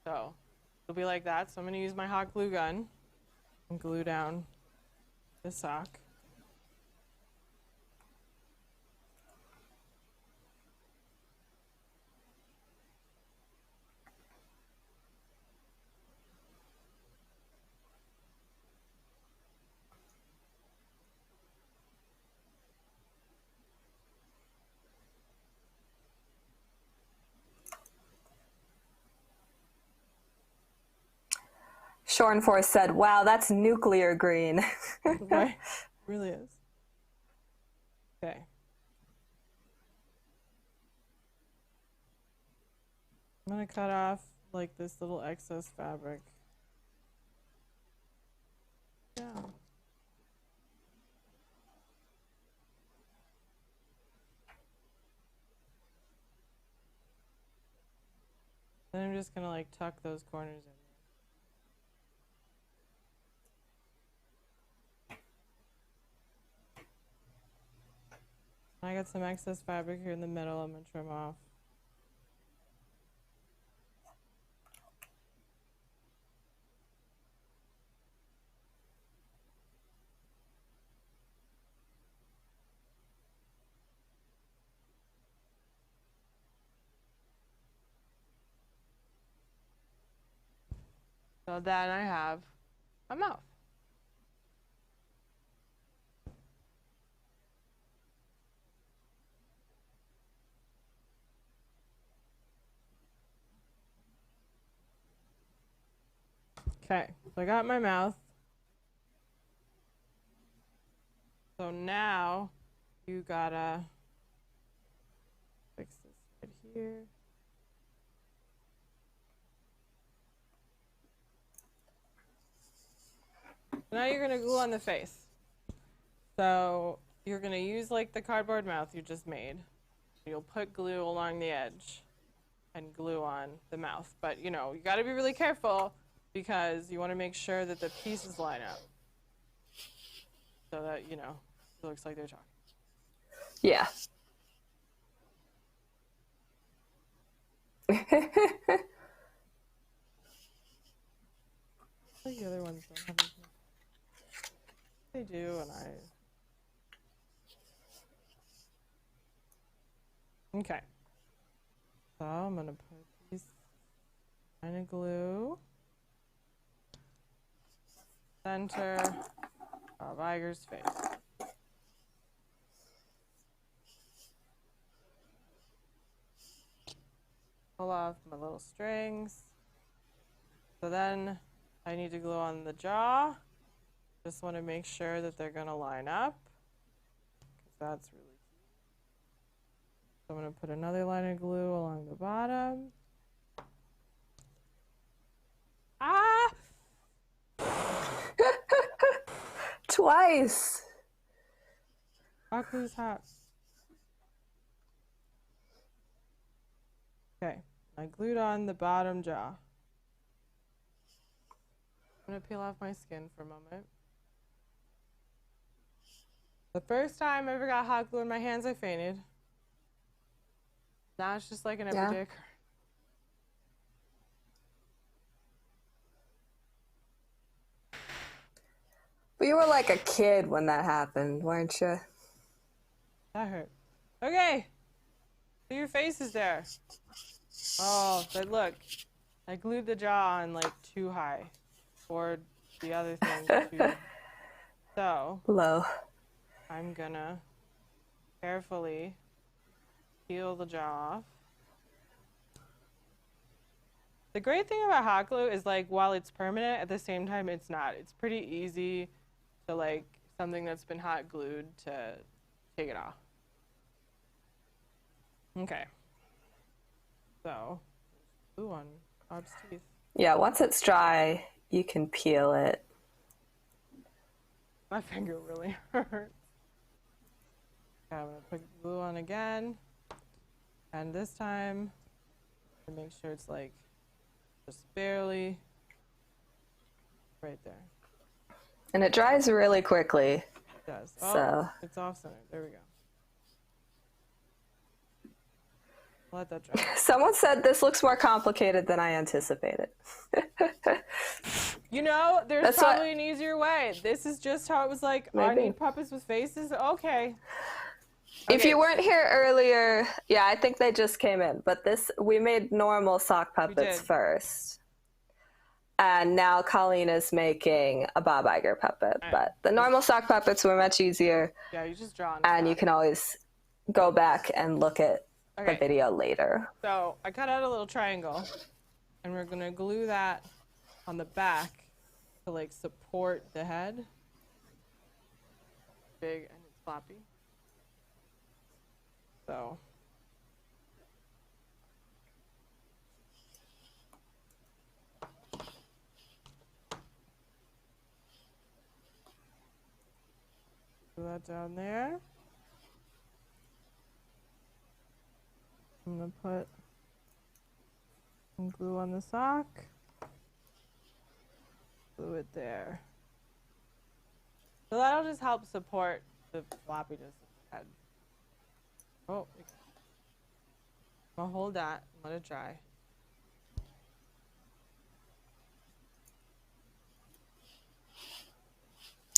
[SPEAKER 1] So it'll be like that. So I'm going to use my hot glue gun and glue down the sock.
[SPEAKER 2] Shornforth said, wow, that's nuclear green.
[SPEAKER 1] Right? Really is. Okay. I'm going to cut off like this little excess fabric. Yeah. Then I'm just going to like tuck those corners in. I got some excess fabric here in the middle. I'm going to trim off. So then I have a mouth. Okay, so I got my mouth. So now you gotta fix this right here. Now you're gonna glue on the face. So you're gonna use like the cardboard mouth you just made. You'll put glue along the edge and glue on the mouth. But you know, you gotta be really careful because you wanna make sure that the pieces line up. So that, you know, it looks like they're talking.
[SPEAKER 2] Yeah.
[SPEAKER 1] The other ones don't have anything. They do, and Okay. So I'm gonna put these kind of glue. Center of Iger's face. Pull off my little strings. So then I need to glue on the jaw. Just want to make sure that they're going to line up, because that's really key. So I'm going to put another line of glue along the bottom. Ah!
[SPEAKER 2] Twice.
[SPEAKER 1] Hot glue's hot. Okay, I glued on the bottom jaw. I'm going to peel off my skin for a moment. The first time I ever got hot glue in my hands, I fainted. Now it's just like an everyday occurrence.
[SPEAKER 2] But you were like a kid when that happened, weren't you?
[SPEAKER 1] That hurt. Okay. So your face is there. Oh, but look. I glued the jaw on like too high. Or the other thing too. So.
[SPEAKER 2] Low.
[SPEAKER 1] I'm gonna carefully peel the jaw off. The great thing about hot glue is like while it's permanent, at the same time it's not. It's pretty easy to like something that's been hot glued to take it off. Okay. So, glue on Bob's teeth.
[SPEAKER 2] Yeah, once it's dry, you can peel it.
[SPEAKER 1] My finger really hurts. Okay, I'm gonna put glue on again. And this time, to make sure it's like just barely right there.
[SPEAKER 2] And it dries really quickly.
[SPEAKER 1] It does. Oh,
[SPEAKER 2] So.
[SPEAKER 1] it's off-centered. There we go. Let that dry.
[SPEAKER 2] Someone said this looks more complicated than I anticipated.
[SPEAKER 1] You know, there's
[SPEAKER 2] That's
[SPEAKER 1] probably an easier way. This is just how it was like, oh, I
[SPEAKER 2] Maybe.
[SPEAKER 1] need puppets with faces? Okay.
[SPEAKER 2] If you weren't here earlier, yeah, I think they just came in. But we made normal sock puppets first. And now Colleen is making a Bob Iger puppet. But the normal sock puppets were much easier.
[SPEAKER 1] Yeah, you just draw on
[SPEAKER 2] And you can always go back and look at the
[SPEAKER 1] Okay.
[SPEAKER 2] video later.
[SPEAKER 1] So I cut out a little triangle, and we're gonna glue that on the back to like support the head. Big and it's floppy. So. Glue that down there. I'm gonna put some glue on the sock. Glue it there. So that'll just help support the floppiness of the head. Oh, I'll hold that and let it dry.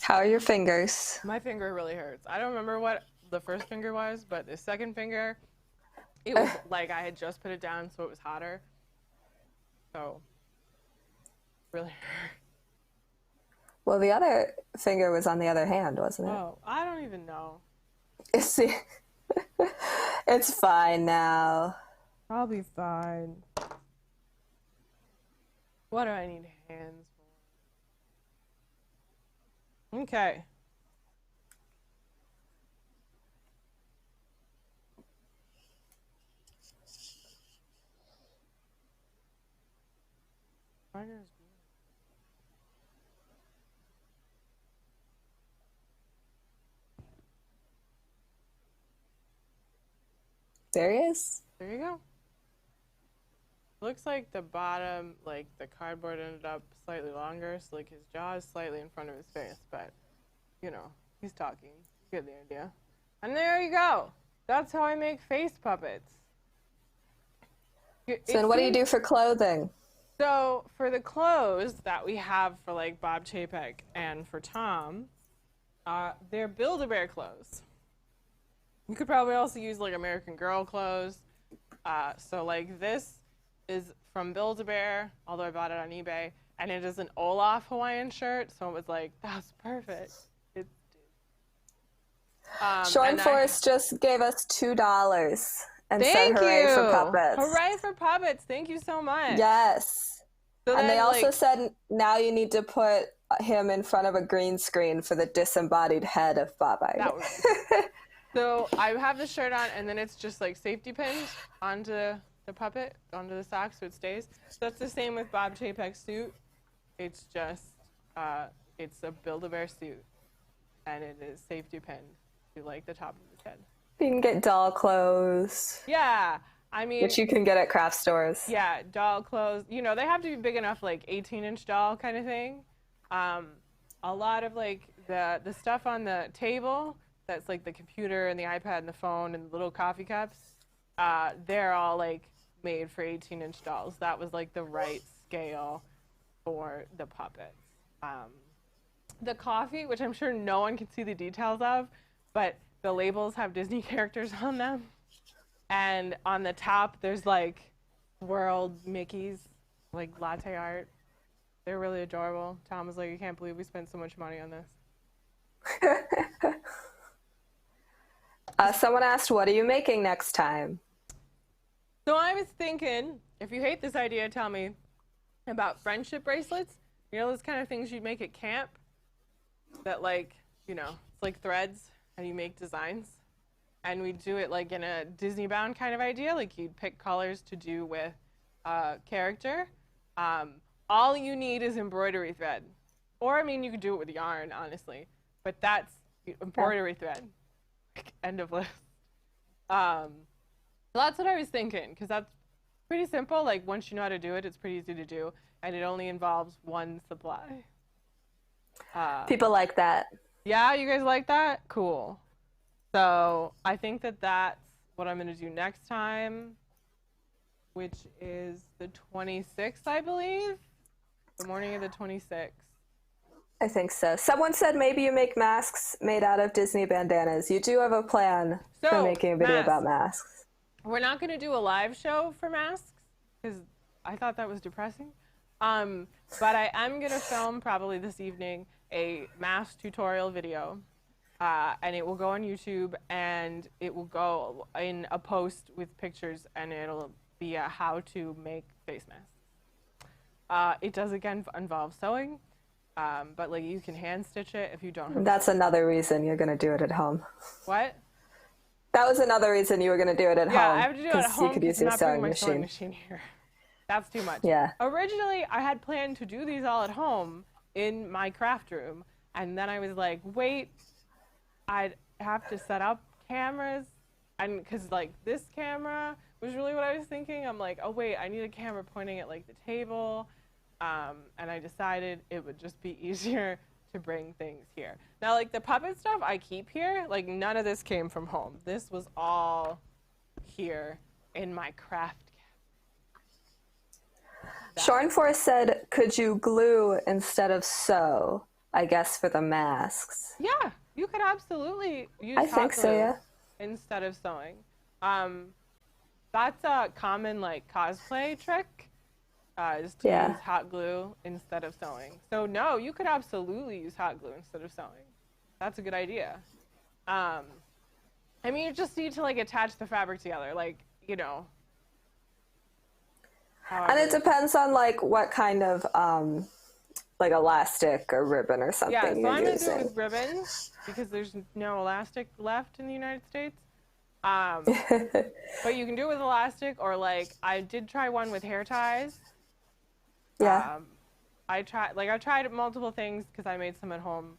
[SPEAKER 2] How are your fingers?
[SPEAKER 1] My finger really hurts. I don't remember what the first finger was, but the second finger, it was like I had just put it down, so it was hotter. So, really hurt.
[SPEAKER 2] Well, the other finger was on the other hand, wasn't it?
[SPEAKER 1] Oh, I don't even know.
[SPEAKER 2] See, it's fine now.
[SPEAKER 1] I'll be fine. What do I need hands for? Okay.
[SPEAKER 2] There he is.
[SPEAKER 1] There you go. Looks like the bottom, like the cardboard ended up slightly longer, so like his jaw is slightly in front of his face, but you know, he's talking. You get the idea. And there you go. That's how I make face puppets.
[SPEAKER 2] So then what do you do for clothing?
[SPEAKER 1] So for the clothes that we have for like Bob Chapek and for Tom, they're Build-A-Bear clothes. You could probably also use like American Girl clothes. So like this is from Build-A-Bear, although I bought it on eBay, and it is an Olaf Hawaiian shirt, so it was like, that's perfect.
[SPEAKER 2] Sean Forrest just gave us $2 and said hooray for puppets.
[SPEAKER 1] Hooray for puppets. Thank you so much.
[SPEAKER 2] Yes.
[SPEAKER 1] So
[SPEAKER 2] and
[SPEAKER 1] then,
[SPEAKER 2] they also
[SPEAKER 1] like,
[SPEAKER 2] said now you need to put him in front of a green screen for the disembodied head of Bob Iger.
[SPEAKER 1] That would be So I have the shirt on, and then it's just like safety pinned onto the puppet, onto the sock, so it stays. So that's the same with Bob Chapek's suit. It's just, it's a Build-A-Bear suit, and it is safety pinned to like the top of his head.
[SPEAKER 2] You can get doll clothes.
[SPEAKER 1] Yeah, I mean,
[SPEAKER 2] which you can get at craft stores.
[SPEAKER 1] Yeah, doll clothes. You know, they have to be big enough, like 18-inch doll kind of thing. A lot of like the stuff on the table, that's like the computer and the iPad and the phone and the little coffee cups, they're all like made for 18-inch dolls. That was like the right scale for the puppets. The coffee, which I'm sure no one can see the details of, but the labels have Disney characters on them. And on the top, there's like world Mickeys, like latte art. They're really adorable. Tom was like, I can't believe we spent so much money on this.
[SPEAKER 2] Someone asked, what are you making next time?
[SPEAKER 1] So I was thinking, if you hate this idea, tell me about friendship bracelets. You know those kind of things you'd make at camp? That like, you know, it's like threads and you make designs. And we do it like in a Disney bound kind of idea, like you'd pick colors to do with character. All you need is embroidery thread. Or, I mean, you could do it with yarn, honestly. But that's embroidery thread. End of list. So that's what I was thinking, because that's pretty simple. Like, once you know how to do it, it's pretty easy to do. And it only involves one supply.
[SPEAKER 2] People like that.
[SPEAKER 1] Yeah, you guys like that? Cool. So I think that that's what I'm going to do next time, which is the 26th, I believe. The morning of the 26th.
[SPEAKER 2] I think so. Someone said maybe you make masks made out of Disney bandanas. You do have a plan for making a video about masks.
[SPEAKER 1] We're not going to do a live show for masks because I thought that was depressing. But I am going to film probably this evening a mask tutorial video. And it will go on YouTube, and it will go in a post with pictures, and it'll be a how to make face masks. It does, again, involve sewing, but like you can hand stitch it if you don't have
[SPEAKER 2] That's another reason you're going to do it at home.
[SPEAKER 1] What?
[SPEAKER 2] That was another reason you were going to do it at home.
[SPEAKER 1] Yeah, I have to do it at home
[SPEAKER 2] you could use your
[SPEAKER 1] not bring my sewing machine here. That's too much.
[SPEAKER 2] Yeah.
[SPEAKER 1] Originally, I had planned to do these all at home in my craft room, and then I was like, wait, I'd have to set up cameras, and because like this camera was really what I was thinking. I'm like, oh wait, I need a camera pointing at like the table, and I decided it would just be easier to bring things here. Now like the puppet stuff I keep here, like none of this came from home. This was all here in my craft cabinet.
[SPEAKER 2] Sean Forrest said, could you glue instead of sew, I guess, for the masks?
[SPEAKER 1] Yeah. You could absolutely use
[SPEAKER 2] I think so, yeah.
[SPEAKER 1] Instead of sewing. That's a common like cosplay trick. is to
[SPEAKER 2] Yeah.
[SPEAKER 1] use hot glue instead of sewing. So no, you could absolutely use hot glue instead of sewing. That's a good idea. I mean, you just need to like attach the fabric together, like, you know.
[SPEAKER 2] And it depends on like what kind of like elastic or ribbon or something
[SPEAKER 1] Yeah, so
[SPEAKER 2] you're
[SPEAKER 1] I'm gonna do
[SPEAKER 2] using.
[SPEAKER 1] it with ribbons because there's no elastic left in the United States. But you can do it with elastic, or like I did try one with hair ties.
[SPEAKER 2] Yeah.
[SPEAKER 1] I've tried multiple things because I made some at home.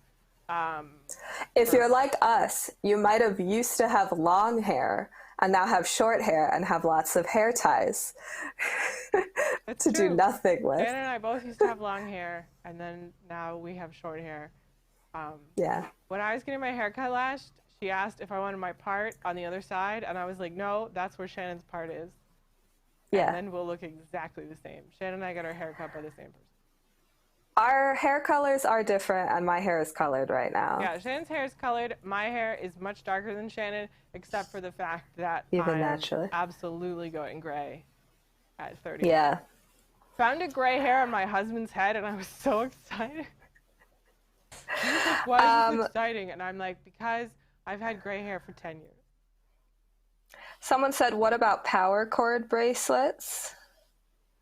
[SPEAKER 2] If you're like us, you might have used to have long hair and now have short hair and have lots of hair ties to do nothing with.
[SPEAKER 1] Shannon and I both used to have long hair, and then now we have short hair.
[SPEAKER 2] Yeah.
[SPEAKER 1] When I was getting my hair cut last, she asked if I wanted my part on the other side, and I was like, no, that's where Shannon's part is.
[SPEAKER 2] Yeah.
[SPEAKER 1] And then we'll look exactly the same. Shannon and I got our hair cut by the same person.
[SPEAKER 2] Our hair colors are different, and my hair is colored right now.
[SPEAKER 1] Yeah, Shannon's hair is colored. My hair is much darker than Shannon, except for the fact that
[SPEAKER 2] Even
[SPEAKER 1] I'm
[SPEAKER 2] naturally.
[SPEAKER 1] absolutely going gray at 30.
[SPEAKER 2] Yeah.
[SPEAKER 1] Found a gray hair on my husband's head, and I was so excited. He was like, why is this exciting? And I'm like, because I've had gray hair for 10 years.
[SPEAKER 2] Someone said, what about power cord bracelets?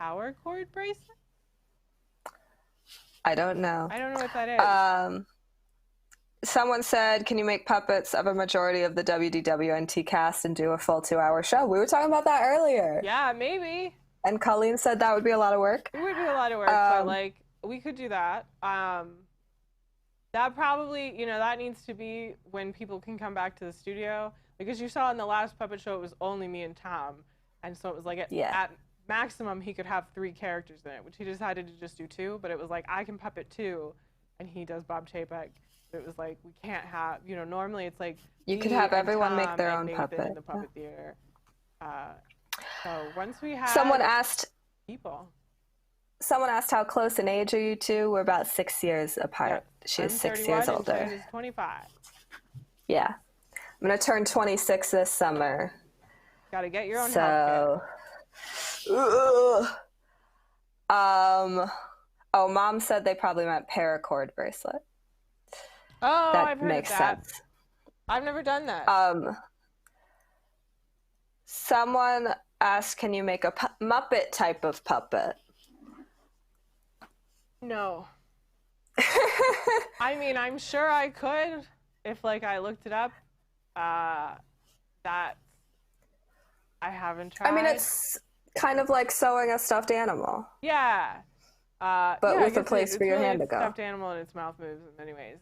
[SPEAKER 1] Power cord bracelet?
[SPEAKER 2] I don't know.
[SPEAKER 1] I don't know what that is.
[SPEAKER 2] Someone said, can you make puppets of a majority of the WDWNT cast and do a full 2-hour show? We were talking about that earlier.
[SPEAKER 1] Yeah, maybe.
[SPEAKER 2] And Colleen said that would be a lot of work.
[SPEAKER 1] It would be a lot of work, but like, we could do that. That probably, you know, that needs to be when people can come back to the studio. Because you saw in the last puppet show, it was only me and Tom. And so it was like, at maximum, he could have 3 characters in it, which he decided to just do 2. But it was like, I can puppet 2, and he does Bob Chapek. It was like, we can't have, you know, normally it's like,
[SPEAKER 2] you could have everyone make their own
[SPEAKER 1] Nathan
[SPEAKER 2] puppet.
[SPEAKER 1] in the puppet theater. So once we have
[SPEAKER 2] Someone asked how close in age are you two? We're about 6 years apart.
[SPEAKER 1] Yeah,
[SPEAKER 2] She's
[SPEAKER 1] I'm
[SPEAKER 2] 6
[SPEAKER 1] 31
[SPEAKER 2] years
[SPEAKER 1] and
[SPEAKER 2] older.
[SPEAKER 1] Shannon's 25.
[SPEAKER 2] Yeah. I'm going to turn 26 this summer.
[SPEAKER 1] Got to get your own health
[SPEAKER 2] kit. Oh, Mom said they probably meant paracord bracelet.
[SPEAKER 1] Oh,
[SPEAKER 2] that
[SPEAKER 1] I've heard
[SPEAKER 2] makes
[SPEAKER 1] of that.
[SPEAKER 2] sense.
[SPEAKER 1] I've never done that.
[SPEAKER 2] Someone asked, can you make a Muppet type of puppet?
[SPEAKER 1] No. I mean, I'm sure I could if, like, I looked it up. That I haven't tried.
[SPEAKER 2] I mean, it's kind of like sewing a stuffed animal.
[SPEAKER 1] Yeah.
[SPEAKER 2] But
[SPEAKER 1] yeah,
[SPEAKER 2] with a place for your hand to go.
[SPEAKER 1] Stuffed animal and its mouth moves in many ways.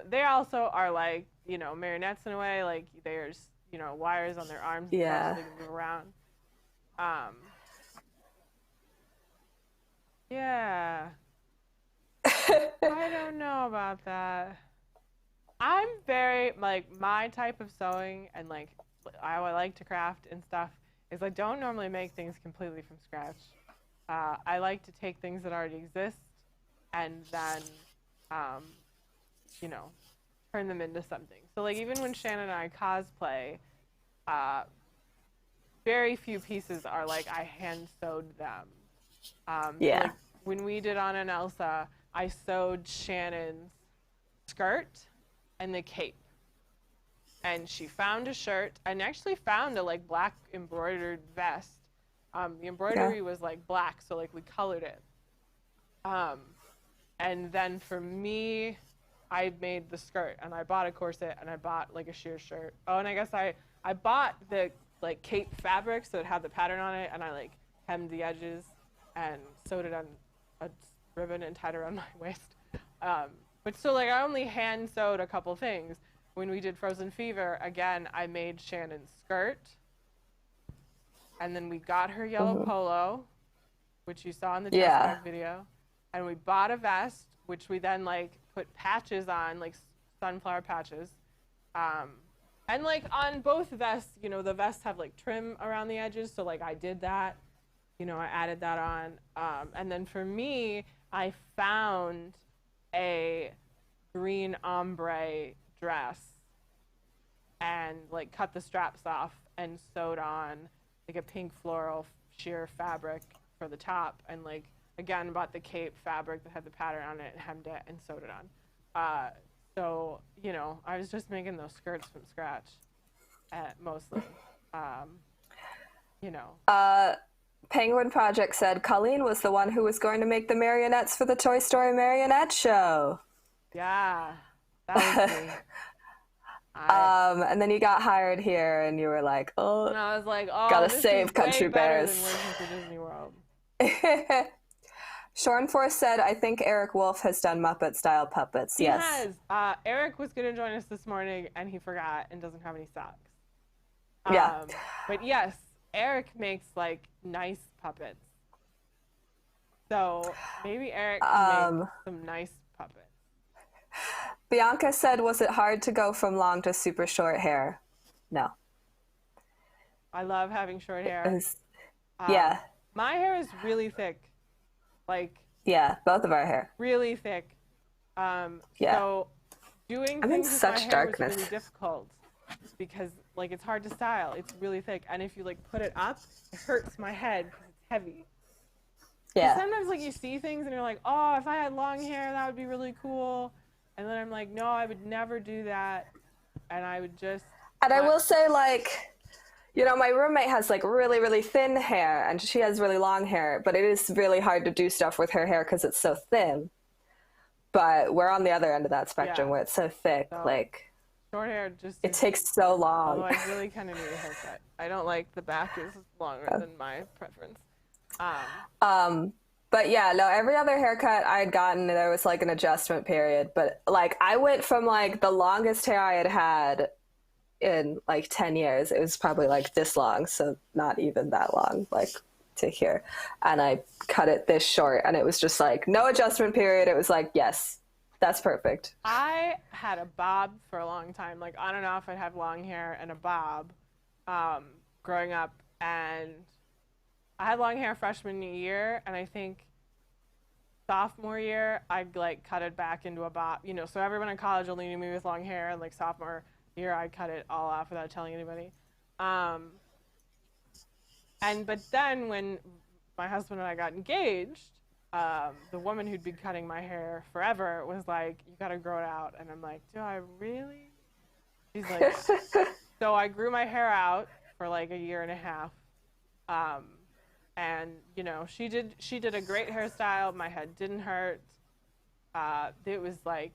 [SPEAKER 1] They also are like, you know, marionettes in a way. Like there's, you know, wires on their arms and stuff so they can move around. Yeah. I don't know about that. I'm very, like, my type of sewing and, like, I like to craft and stuff is I don't normally make things completely from scratch. I like to take things that already exist and then, you know, turn them into something. So, like, even when Shannon and I cosplay, very few pieces are, like, I hand-sewed them.
[SPEAKER 2] Yeah.
[SPEAKER 1] Like, when we did Anna and Elsa, I sewed Shannon's skirt and the cape. And she found a shirt and actually found a, like, black embroidered vest. The embroidery was like black, so like we colored it. And then for me, I made the skirt and I bought a corset and I bought like a sheer shirt. Oh, and I guess I bought the like cape fabric so it had the pattern on it, and I like hemmed the edges and sewed it on a ribbon and tied it around my waist. But still, like, I only hand sewed a couple things. When we did Frozen Fever, again, I made Shannon's skirt. And then we got her yellow polo, which you saw in the dress bag video. And we bought a vest, which we then, like, put patches on, like sunflower patches. And, like, on both vests, you know, the vests have, like, trim around the edges. So, like, I did that. You know, I added that on. And then for me, I found a green ombre dress and, like, cut the straps off and sewed on like a pink floral sheer fabric for the top, and like again bought the cape fabric that had the pattern on it and hemmed it and sewed it on. So you know, I was just making those skirts from scratch, mostly. You know.
[SPEAKER 2] Penguin Project said Colleen was the one who was going to make the marionettes for the Toy Story Marionette Show.
[SPEAKER 1] Yeah, that was me.
[SPEAKER 2] And then you got hired here, and you were like, "Oh,
[SPEAKER 1] and I was like, oh,
[SPEAKER 2] gotta
[SPEAKER 1] this
[SPEAKER 2] save
[SPEAKER 1] is
[SPEAKER 2] Country
[SPEAKER 1] way better
[SPEAKER 2] Bears."
[SPEAKER 1] than working for Disney World.
[SPEAKER 2] Shornforce said, "I think Eric Wolf has done Muppet-style puppets."
[SPEAKER 1] He
[SPEAKER 2] yes.
[SPEAKER 1] has. Eric was going to join us this morning, and he forgot and doesn't have any socks.
[SPEAKER 2] Yeah.
[SPEAKER 1] But yes, Eric makes like nice puppets. So maybe Eric can make some nice puppets.
[SPEAKER 2] Bianca said, "Was it hard to go from long to super short hair?" No.
[SPEAKER 1] I love having short hair.
[SPEAKER 2] Yeah.
[SPEAKER 1] My hair is really thick. Like.
[SPEAKER 2] Yeah, both of our hair.
[SPEAKER 1] Really thick.
[SPEAKER 2] Yeah.
[SPEAKER 1] So doing
[SPEAKER 2] I'm in
[SPEAKER 1] things with
[SPEAKER 2] such
[SPEAKER 1] my hair
[SPEAKER 2] darkness.
[SPEAKER 1] was really difficult because like it's hard to style. It's really thick, and if you like put it up, it hurts my head because it's heavy.
[SPEAKER 2] Yeah.
[SPEAKER 1] Sometimes like you see things and you're like, oh, if I had long hair, that would be really cool. And then I'm like, no, I would never do that. And I would just.
[SPEAKER 2] And I will say, like, you know, my roommate has like really, really thin hair, and she has really long hair, but it is really hard to do stuff with her hair because it's so thin. But we're on the other end of that spectrum where it's so thick,
[SPEAKER 1] so,
[SPEAKER 2] like.
[SPEAKER 1] Short hair just.
[SPEAKER 2] It takes so long.
[SPEAKER 1] Although I really kind of need a haircut. I don't like the back is longer than my preference.
[SPEAKER 2] But yeah, no, every other haircut I had gotten, there was like an adjustment period. But like I went from like the longest hair I had had in like 10 years. It was probably like this long, so not even that long, like to here. And I cut it this short, and it was just like no adjustment period. It was like, yes, that's perfect.
[SPEAKER 1] I had a bob for a long time. Like on and off, I'd have long hair and a bob growing up. And I had long hair freshman year, and I think sophomore year, I like cut it back into a bob. You know, so everyone in college only knew me with long hair, and like sophomore year, I cut it all off without telling anybody. But then when my husband and I got engaged, the woman who'd been cutting my hair forever was like, "You gotta grow it out," and I'm like, "Do I really?" She's like, so I grew my hair out for like a year and a half. And you know, she did a great hairstyle. My head didn't hurt. It was like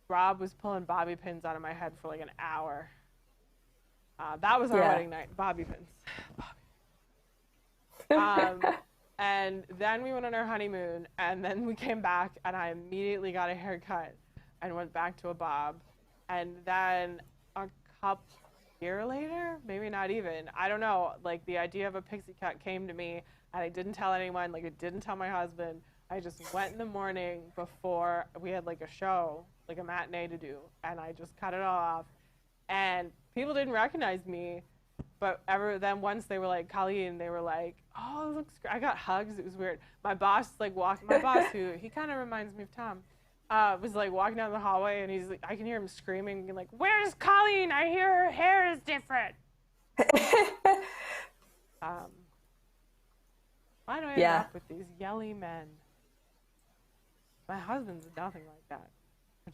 [SPEAKER 1] Rob was pulling bobby pins out of my head for like an hour. That was our wedding night, bobby pins. And then we went on our honeymoon, and then we came back, and I immediately got a haircut and went back to a bob. And then a couple year later, maybe not even, I don't know, like the idea of a pixie cut came to me, and I didn't tell anyone, like I didn't tell my husband. I just went in the morning before we had like a show, like a matinee to do, and I just cut it all off. And people didn't recognize me, but then once they were like, Colleen, they were like, oh, it looks great. I got hugs. It was weird. My boss, who he kind of reminds me of Tom, was like walking down the hallway, and he's like, I can hear him screaming, and like, where's Colleen? I hear her hair is different. Why do I end up with these yelly men? My husband's nothing like that.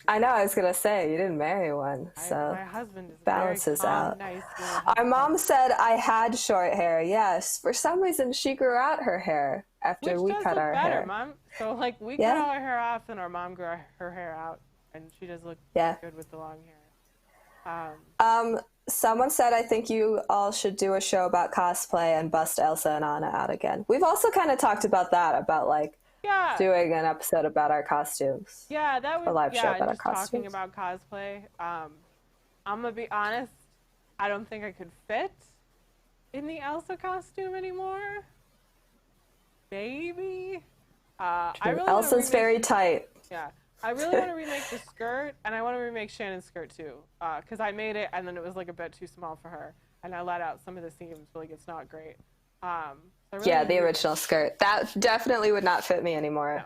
[SPEAKER 2] I know, I was going to say, you didn't marry one, so
[SPEAKER 1] my husband is
[SPEAKER 2] balances
[SPEAKER 1] very calm,
[SPEAKER 2] out.
[SPEAKER 1] Nice.
[SPEAKER 2] Our mom said I had short hair, yes. For some reason, she grew out her hair after we cut our hair.
[SPEAKER 1] Mom. So, like, we cut all our hair off, and our mom grew her hair out, and she does look good with the long hair.
[SPEAKER 2] Someone said, I think you all should do a show about cosplay and bust Elsa and Anna out again. We've also kind of talked about that, about, like, doing an episode about our costumes.
[SPEAKER 1] Yeah, that was
[SPEAKER 2] a live show about
[SPEAKER 1] just
[SPEAKER 2] our costumes.
[SPEAKER 1] Talking about cosplay. I'm gonna be honest. I don't think I could fit in the Elsa costume anymore. Maybe.
[SPEAKER 2] Elsa's very tight.
[SPEAKER 1] Yeah, I really want to remake the skirt, and I want to remake Shannon's skirt too, because I made it and then it was like a bit too small for her, and I let out some of the seams, but like it's not great. The
[SPEAKER 2] original skirt. That definitely would not fit me anymore.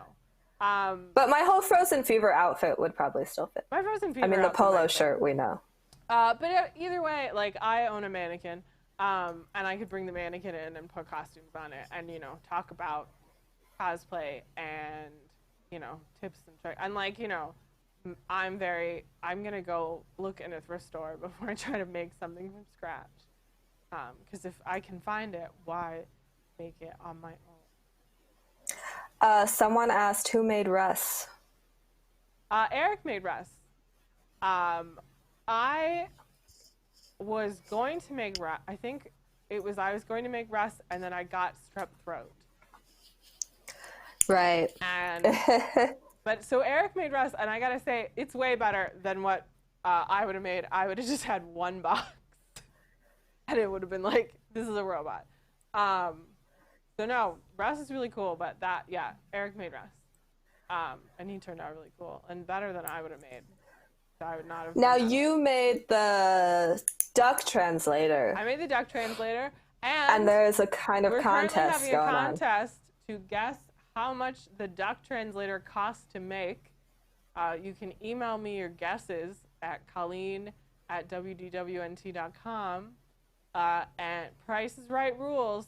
[SPEAKER 1] No.
[SPEAKER 2] But my whole Frozen Fever outfit would probably still fit.
[SPEAKER 1] My Frozen Fever.
[SPEAKER 2] I mean, the polo shirt, we know.
[SPEAKER 1] But either way, like I own a mannequin, and I could bring the mannequin in and put costumes on it, and talk about cosplay and, tips and tricks. And like, I'm going to go look in a thrift store before I try to make something from scratch. Because if I can find it, why make it on my own?
[SPEAKER 2] Someone asked who made Russ.
[SPEAKER 1] Eric made Russ. I was going to make Russ. I think I was going to make Russ, and then I got strep throat.
[SPEAKER 2] Right.
[SPEAKER 1] And but so Eric made Russ, and I gotta say it's way better than what I would have made. I would have just had one box, and it would have been like, this is a robot. So no, Russ is really cool, but Eric made Russ, and he turned out really cool and better than I would have made. So I would not have.
[SPEAKER 2] Now you made the duck translator.
[SPEAKER 1] I made the duck translator,
[SPEAKER 2] and there's a kind of contest going on. We're
[SPEAKER 1] having a contest to guess how much the duck translator costs to make. You can email me your guesses at Colleen at WDWNT.com. And Price is Right rules,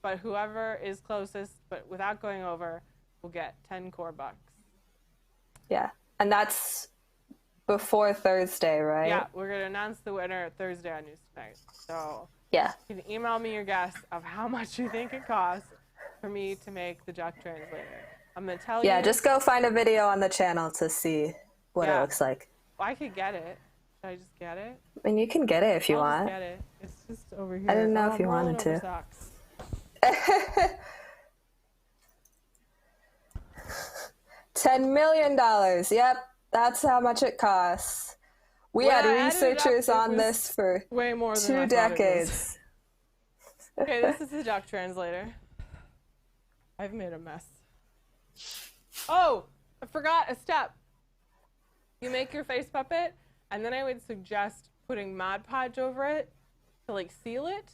[SPEAKER 1] but whoever is closest, but without going over, will get 10 core bucks.
[SPEAKER 2] Yeah, and that's before Thursday, right?
[SPEAKER 1] Yeah, we're going to announce the winner Thursday on News Tonight. So
[SPEAKER 2] yeah,
[SPEAKER 1] you can email me your guess of how much you think it costs for me to make the duck translator. I'm going to tell you.
[SPEAKER 2] Yeah, just go find a video on the channel to see what it looks like.
[SPEAKER 1] Well, I could get it. Should I just get it?
[SPEAKER 2] I mean, you can get it if you want.
[SPEAKER 1] Just get it. It's just over here.
[SPEAKER 2] I didn't know if you wanted to.
[SPEAKER 1] Socks.
[SPEAKER 2] $10 million. Yep, that's how much it costs. We had researchers on this for
[SPEAKER 1] way more than
[SPEAKER 2] 2 decades.
[SPEAKER 1] Okay, this is the duck translator. I've made a mess. Oh, I forgot a step. You make your face puppet, and then I would suggest putting Mod Podge over it to like seal it,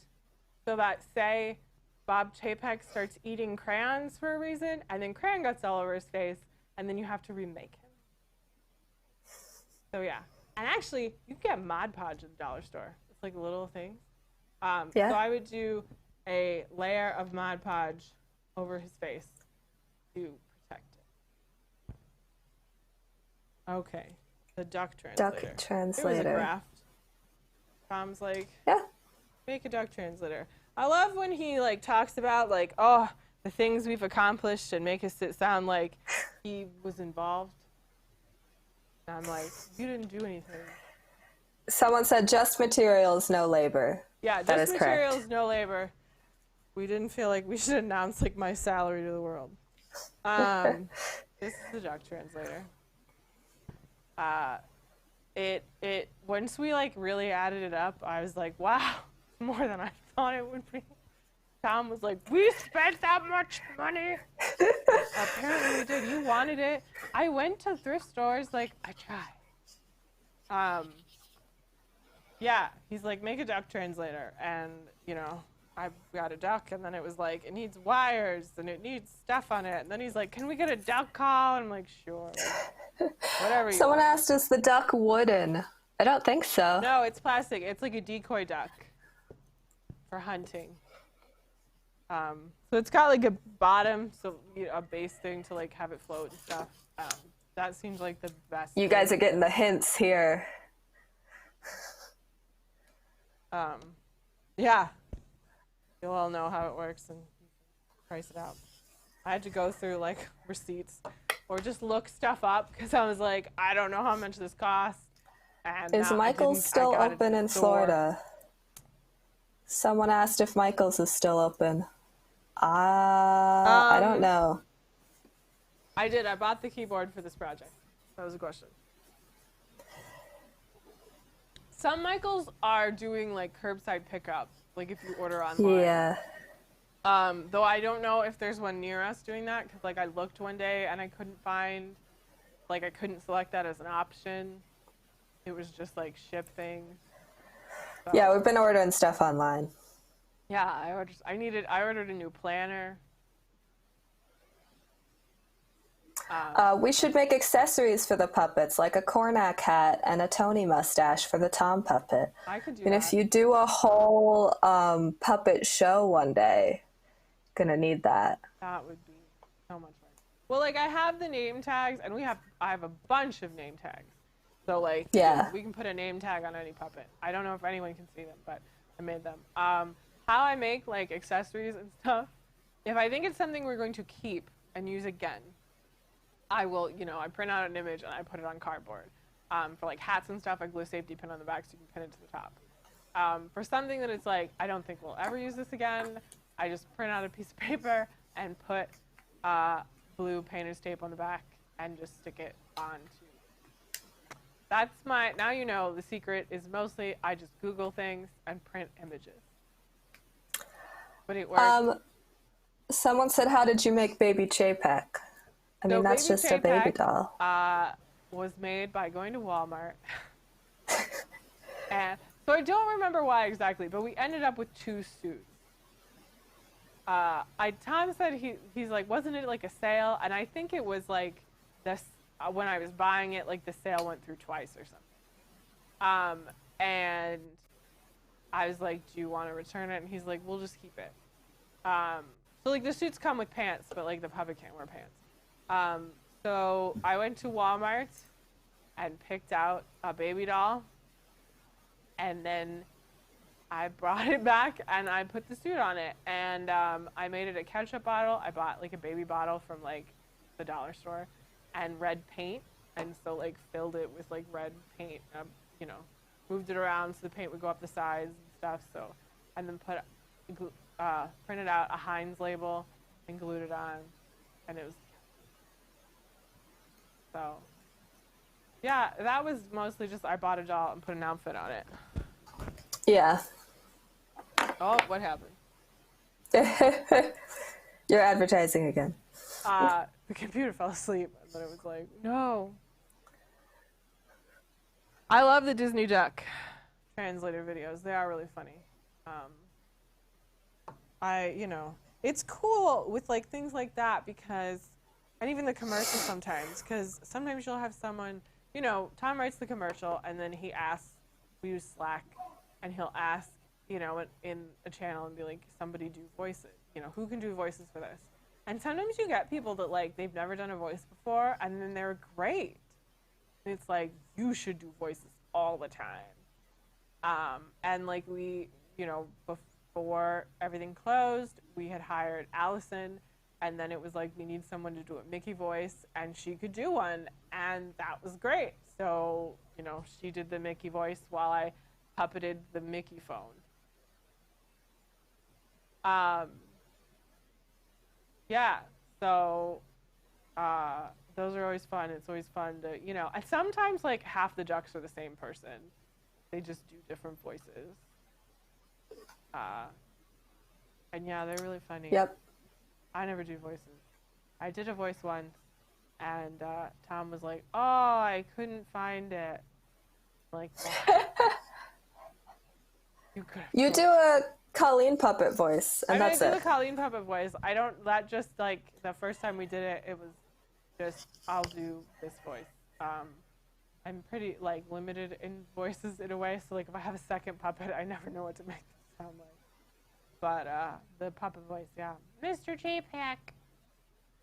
[SPEAKER 1] so that say Bob Chapek starts eating crayons for a reason, and then crayon guts all over his face, and then you have to remake him. So yeah, and actually you can get Mod Podge at the dollar store. It's like a little thing. So I would do a layer of Mod Podge over his face to protect it. Okay, the duck translator.
[SPEAKER 2] Duck translator.
[SPEAKER 1] It was a graft. Tom's like,
[SPEAKER 2] yeah,
[SPEAKER 1] make a duck translator. I love when he like talks about like, oh, the things we've accomplished and make it sound like he was involved. And I'm like, you didn't do anything.
[SPEAKER 2] Someone said just materials, no labor.
[SPEAKER 1] Yeah,
[SPEAKER 2] that
[SPEAKER 1] just
[SPEAKER 2] is
[SPEAKER 1] materials,
[SPEAKER 2] correct.
[SPEAKER 1] No labor. We didn't feel like we should announce like my salary to the world. This is the duck translator. It once we like really added it up, I was like, wow, more than I thought it would be. Tom was like, we spent that much money. Apparently we did. You wanted it. I went to thrift stores, like I tried. Yeah, he's like, make a duck translator, and I got a duck, and then it was like, it needs wires, and it needs stuff on it. And then he's like, can we get a duck call? And I'm like, sure. Whatever you
[SPEAKER 2] Someone
[SPEAKER 1] want.
[SPEAKER 2] asked, is the duck wooden? I don't think so.
[SPEAKER 1] No, it's plastic. It's like a decoy duck for hunting. So it's got like a bottom, so a base thing to like have it float and stuff. That seems like the best.
[SPEAKER 2] You guys are getting the hints here.
[SPEAKER 1] Yeah. You'll all know how it works and price it out. I had to go through like receipts or just look stuff up because I was like, I don't know how much this costs. And
[SPEAKER 2] is Michael's still open in Florida? Someone asked if Michael's is still open. I don't know.
[SPEAKER 1] I did. I bought the keyboard for this project. That was a question. Some Michaels are doing like curbside pickup, like if you order online.
[SPEAKER 2] Yeah.
[SPEAKER 1] Though I don't know if there's one near us doing that, because like I looked one day and I couldn't find, like I couldn't select that as an option. It was just like ship things. So,
[SPEAKER 2] yeah, we've been ordering stuff online.
[SPEAKER 1] Yeah, I ordered a new planner.
[SPEAKER 2] We should make accessories for the puppets, like a Cornac hat and a Tony mustache for the Tom puppet.
[SPEAKER 1] I could do
[SPEAKER 2] and
[SPEAKER 1] that.
[SPEAKER 2] If you do a whole puppet show one day, gonna need that.
[SPEAKER 1] That would be so much fun. Well, like I have the name tags, and I have a bunch of name tags. So like,
[SPEAKER 2] Yeah.
[SPEAKER 1] we can put a name tag on any puppet. I don't know if anyone can see them, but I made them. How I make like accessories and stuff. If I think it's something we're going to keep and use again, I will, I print out an image and I put it on cardboard. For like hats and stuff, I glue a safety pin on the back so you can pin it to the top. For something that it's like, I don't think we'll ever use this again, I just print out a piece of paper and put blue painter's tape on the back and just stick it onto. That's now you know the secret is mostly I just Google things and print images. But it works.
[SPEAKER 2] Someone said, how did you make Baby Chapek? I mean, that's just a baby doll.
[SPEAKER 1] Was made by going to Walmart. And so I don't remember why exactly, but we ended up with 2 suits. Tom said he's like, wasn't it like a sale? And I think it was like this when I was buying it, like the sale went through twice or something. And I was like, do you want to return it? And he's like, we'll just keep it. So like the suits come with pants, but like the puppet can't wear pants. So I went to Walmart and picked out a baby doll, and then I brought it back and I put the suit on it, and I made it a ketchup bottle. I bought like a baby bottle from like the dollar store and red paint, and so like filled it with like red paint, moved it around so the paint would go up the sides and stuff. So, and then printed out a Heinz label and glued it on, and it was. So, yeah, that was mostly just I bought a doll and put an outfit on it.
[SPEAKER 2] Yeah.
[SPEAKER 1] Oh, what happened?
[SPEAKER 2] You're advertising again.
[SPEAKER 1] The computer fell asleep, and then it was like, no. I love the Disney Duck translator videos. They are really funny. It's cool with like things like that because, and even the commercials sometimes, because sometimes you'll have someone, Tom writes the commercial and then he asks, we use Slack, and he'll ask, in a channel and be like, somebody do voices, who can do voices for this? And sometimes you get people that like, they've never done a voice before and then they're great. And it's like, you should do voices all the time. And like we, before everything closed, we had hired Allison, and then it was like, we need someone to do a Mickey voice, and she could do one, and that was great. So, she did the Mickey voice while I puppeted the Mickey phone. Yeah, so those are always fun. It's always fun to, and sometimes like half the ducks are the same person. They just do different voices. And yeah, they're really funny.
[SPEAKER 2] Yep.
[SPEAKER 1] I never do voices. I did a voice once, and Tom was like, "Oh, I couldn't find it." Like,
[SPEAKER 2] you do a Colleen puppet voice, and that's it.
[SPEAKER 1] I do the Colleen puppet voice. I don't. That just like the first time we did it, it was just I'll do this voice. I'm pretty like limited in voices in a way, so like if I have a second puppet, I never know what to make them sound like. But the puppet voice, yeah.
[SPEAKER 3] Mr. Chapek.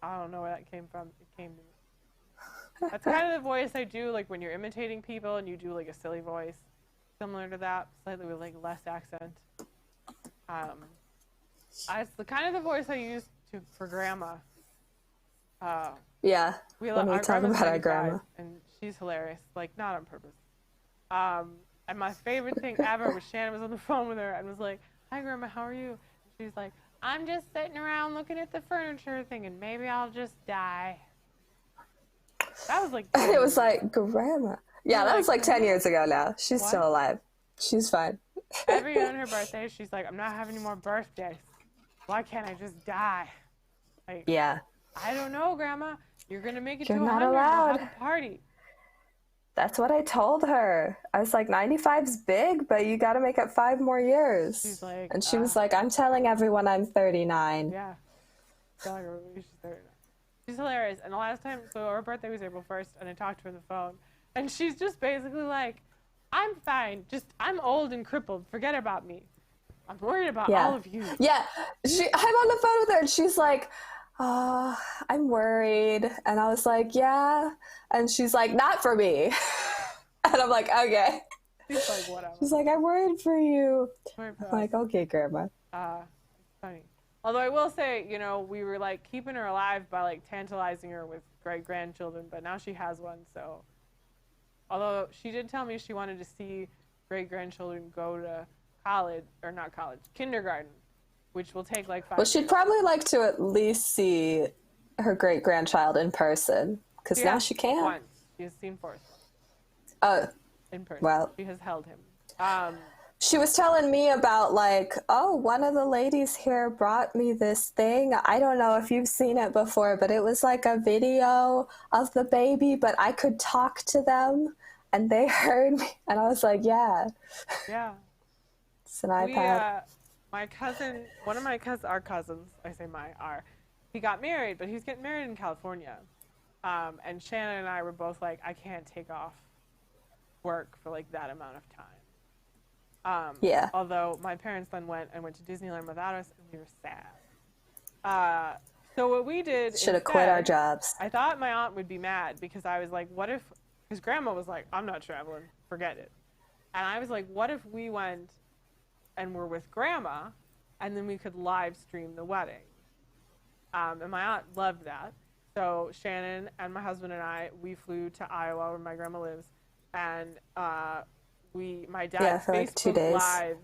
[SPEAKER 1] I don't know where that came from. It came to me. That's kind of the voice I do, like when you're imitating people and you do like a silly voice, similar to that, slightly with like less accent. It's the kind of the voice I use for Grandma.
[SPEAKER 2] Yeah.
[SPEAKER 1] When
[SPEAKER 2] we talk about our grandma,
[SPEAKER 1] and she's hilarious, like not on purpose. And my favorite thing ever was Shannon was on the phone with her and was like, "Hi, Grandma, how are you?" And she's like, "I'm just sitting around looking at the furniture thinking maybe I'll just die." That was like
[SPEAKER 2] it was like, Grandma. Yeah, that was like 10 years ago now. She's still alive. She's fine.
[SPEAKER 1] Every year on her birthday, she's like, "I'm not having any more birthdays. Why can't I just die?" Like,
[SPEAKER 2] yeah.
[SPEAKER 1] I don't know, Grandma. You're going to make it
[SPEAKER 2] You're
[SPEAKER 1] to 100.
[SPEAKER 2] not allowed.
[SPEAKER 1] We'll have a party.
[SPEAKER 2] That's what I told her. I was like, 95's big, but you got to make it 5 more years.
[SPEAKER 1] She's like,
[SPEAKER 2] and she was like, I'm telling everyone I'm 39.
[SPEAKER 1] Yeah. Telling her she's 39. She's hilarious. And the last time, so her birthday was April 1st, and I talked to her on the phone. And she's just basically like, I'm fine. Just, I'm old and crippled. Forget about me. I'm worried about all of you.
[SPEAKER 2] Yeah. I'm on the phone with her, and she's like, oh, I'm worried. And I was like, yeah. And she's like, not for me. And I'm like, okay.
[SPEAKER 1] She's like, whatever.
[SPEAKER 2] She's like, I'm worried for you.
[SPEAKER 1] Worried for
[SPEAKER 2] I'm like, okay, Grandma.
[SPEAKER 1] It's funny. Although I will say, you know, we were like keeping her alive by like tantalizing her with great grandchildren, but now she has one. So, although she did tell me she wanted to see great grandchildren go to college, or not college, kindergarten, which will take like 5
[SPEAKER 2] Well,
[SPEAKER 1] years.
[SPEAKER 2] she'd probably like to at least see her great grandchild in person, because now she can.
[SPEAKER 1] Once. She has seen Forrest in person.
[SPEAKER 2] Well,
[SPEAKER 1] she has held him.
[SPEAKER 2] she was telling me about like, oh, one of the ladies here brought me this thing. I don't know if you've seen it before, but it was like a video of the baby, but I could talk to them and they heard me. And I was like, yeah.
[SPEAKER 1] Yeah.
[SPEAKER 2] It's an iPad.
[SPEAKER 1] My cousin, one of my cousins, our cousins, I say he got married, but he's getting married in California. And Shannon and I were both like, I can't take off work for like that amount of time.
[SPEAKER 2] Yeah.
[SPEAKER 1] Although my parents then went to Disneyland without us, and we were sad. So what we did
[SPEAKER 2] Should have quit our jobs.
[SPEAKER 1] I thought my aunt would be mad because I was like, what if, because Grandma was like, I'm not traveling, forget it. And I was like, what if we went and were with Grandma, and then we could live stream the wedding? And my aunt loved that. So Shannon and my husband and I, we flew to Iowa where my grandma lives, and my dad
[SPEAKER 2] for like 2
[SPEAKER 1] Facebook
[SPEAKER 2] days.
[SPEAKER 1] Live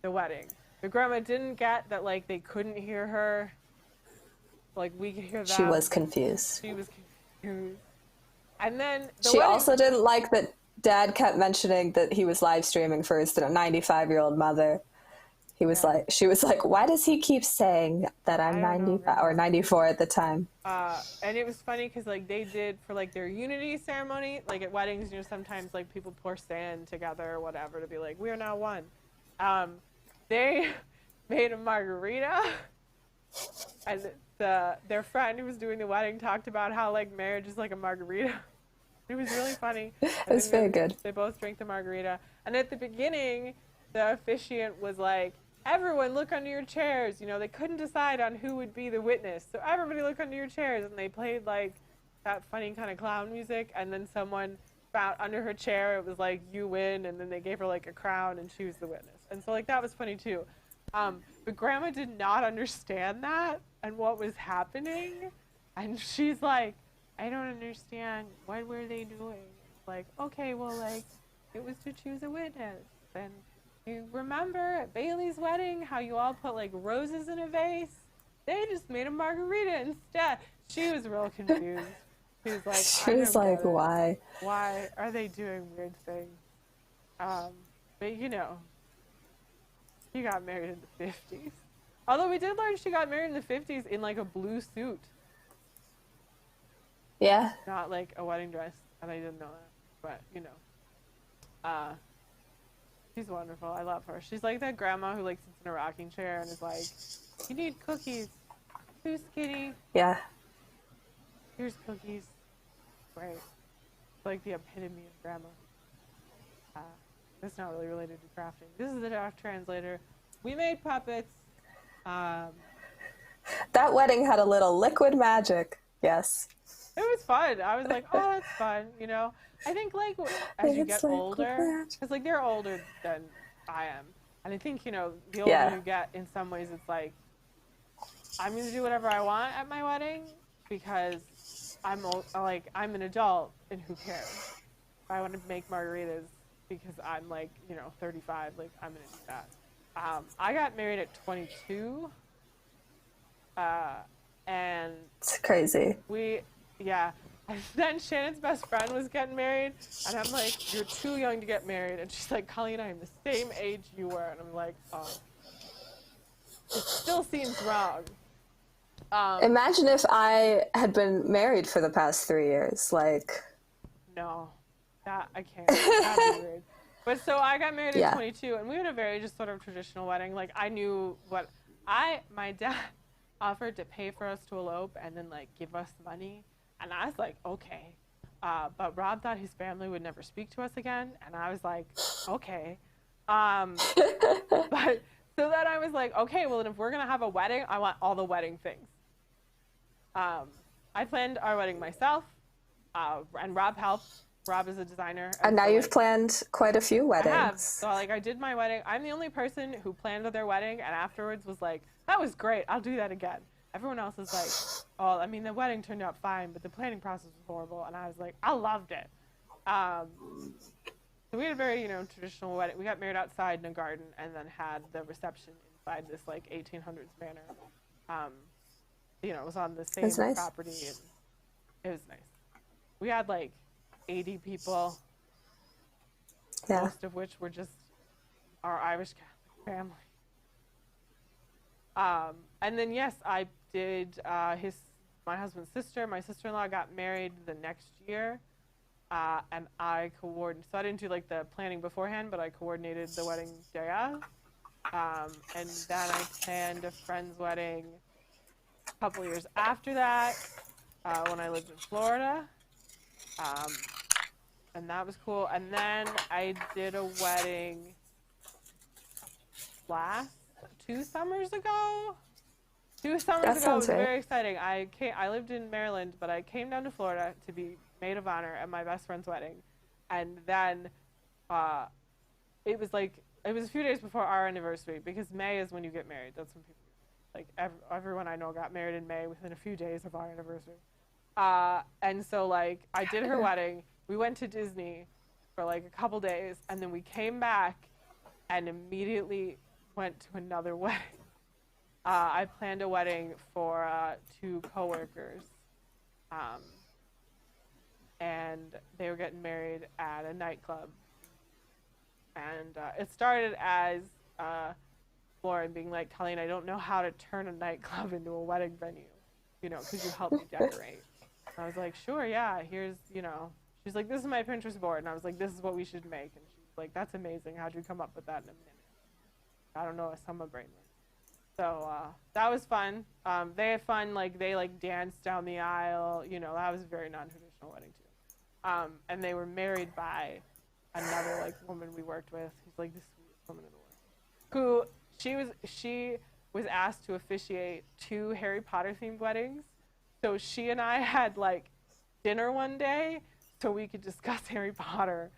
[SPEAKER 1] the wedding. The grandma didn't get that like they couldn't hear her, like we could hear them.
[SPEAKER 2] She was confused.
[SPEAKER 1] She was confused. And then
[SPEAKER 2] she also didn't like that Dad kept mentioning that he was live streaming for his 95-year-old mother. He was like, she was like, why does he keep saying that I'm 95 or 94 at the time?
[SPEAKER 1] And it was funny because like they did for like their unity ceremony, like at weddings, you know, sometimes like people pour sand together or whatever to be like, we are now one. They made a margarita, and their friend who was doing the wedding talked about how like marriage is like a margarita. It was really funny.
[SPEAKER 2] It's very good.
[SPEAKER 1] They both drank the margarita, and at the beginning, the officiant was like, everyone look under your chairs. You know, they couldn't decide on who would be the witness. So everybody look under your chairs. And they played like that funny kind of clown music. And then someone found under her chair, it was like, you win. And then they gave her like a crown and she was the witness. And so like that was funny too. But Grandma did not understand that and what was happening. And she's like, I don't understand. What were they doing? Like, okay, well, like, it was to choose a witness. And you remember at Bailey's wedding how you all put like roses in a vase? They just made a margarita instead. She was real confused. She was like,
[SPEAKER 2] she was like, why?
[SPEAKER 1] Why are they doing weird things? But you know, she got married in the 50s. Although we did learn she got married in the 50s in like a blue suit.
[SPEAKER 2] Yeah.
[SPEAKER 1] Not like a wedding dress, and I didn't know that. But you know, she's wonderful. I love her. She's like that grandma who like sits in a rocking chair and is like, "You need cookies. Too skinny.
[SPEAKER 2] Yeah.
[SPEAKER 1] Here's cookies." Great. It's like the epitome of grandma. That's not really related to crafting. This is the Doc Translator. We made puppets.
[SPEAKER 2] That wedding had a little liquid magic. Yes.
[SPEAKER 1] It was fun. I was like, oh, that's fun, you know? I think, like, as you get older, because, like, they're older than I am. And I think, you know, the older you get, in some ways, it's like, I'm going to do whatever I want at my wedding because I'm an adult, and who cares? I want to make margaritas because I'm, like, you know, 35. Like, I'm going to do that. I got married at 22. And
[SPEAKER 2] it's crazy.
[SPEAKER 1] Yeah. And then Shannon's best friend was getting married, and I'm like, you're too young to get married. And she's like, Colleen, I am the same age you were. And I'm like, oh. It still seems wrong.
[SPEAKER 2] Imagine if I had been married for the past 3 years. Like,
[SPEAKER 1] no, that I can't. That'd be weird. But so I got married at 22, and we had a very just sort of traditional wedding. Like, I knew my dad offered to pay for us to elope and then like give us money, and I was like, okay, but Rob thought his family would never speak to us again, and I was like, okay, but so then I was like, okay, well then if we're gonna have a wedding, I want all the wedding things. I planned our wedding myself, and Rob helped. Rob is a designer.
[SPEAKER 2] And now
[SPEAKER 1] so,
[SPEAKER 2] you've planned quite a few weddings.
[SPEAKER 1] I have. So like I did my wedding. I'm the only person who planned their wedding and afterwards was like, that was great. I'll do that again. Everyone else is like, oh, I mean, the wedding turned out fine, but the planning process was horrible. And I was like, I loved it. So we had a very, traditional wedding. We got married outside in a garden and then had the reception inside this like 1800s manor. It was on the same property. And it was nice. We had like 80 people, most of which were just our Irish Catholic family. And then, yes, I did my husband's sister. My sister-in-law got married the next year, and I coordinated. So I didn't do like the planning beforehand, but I coordinated the wedding day of. And then I planned a friend's wedding a couple years after that, when I lived in Florida. And that was cool. And then I did a wedding 2 summers ago. 2 summers ago. It was very exciting. I lived in Maryland, but I came down to Florida to be maid of honor at my best friend's wedding. And then it was a few days before our anniversary, because May is when you get married. That's when people, like everyone I know got married in May within a few days of our anniversary. And so like I did her wedding. We went to Disney for like a couple days, and then we came back and immediately went to another wedding. I planned a wedding for 2 coworkers, and they were getting married at a nightclub. And it started as Lauren being like, Colleen, I don't know how to turn a nightclub into a wedding venue, could you help me decorate? And I was like, sure, yeah, here's, she's like, this is my Pinterest board. And I was like, this is what we should make. And she's like, that's amazing. How'd you come up with that in a minute? I don't know, a summer brain. So that was fun. They had fun, like they like danced down the aisle. That was a very non-traditional wedding too. And they were married by another like woman we worked with, who's like the sweetest woman in the world. She was asked to officiate 2 Harry Potter themed weddings. So she and I had like dinner one day so we could discuss Harry Potter,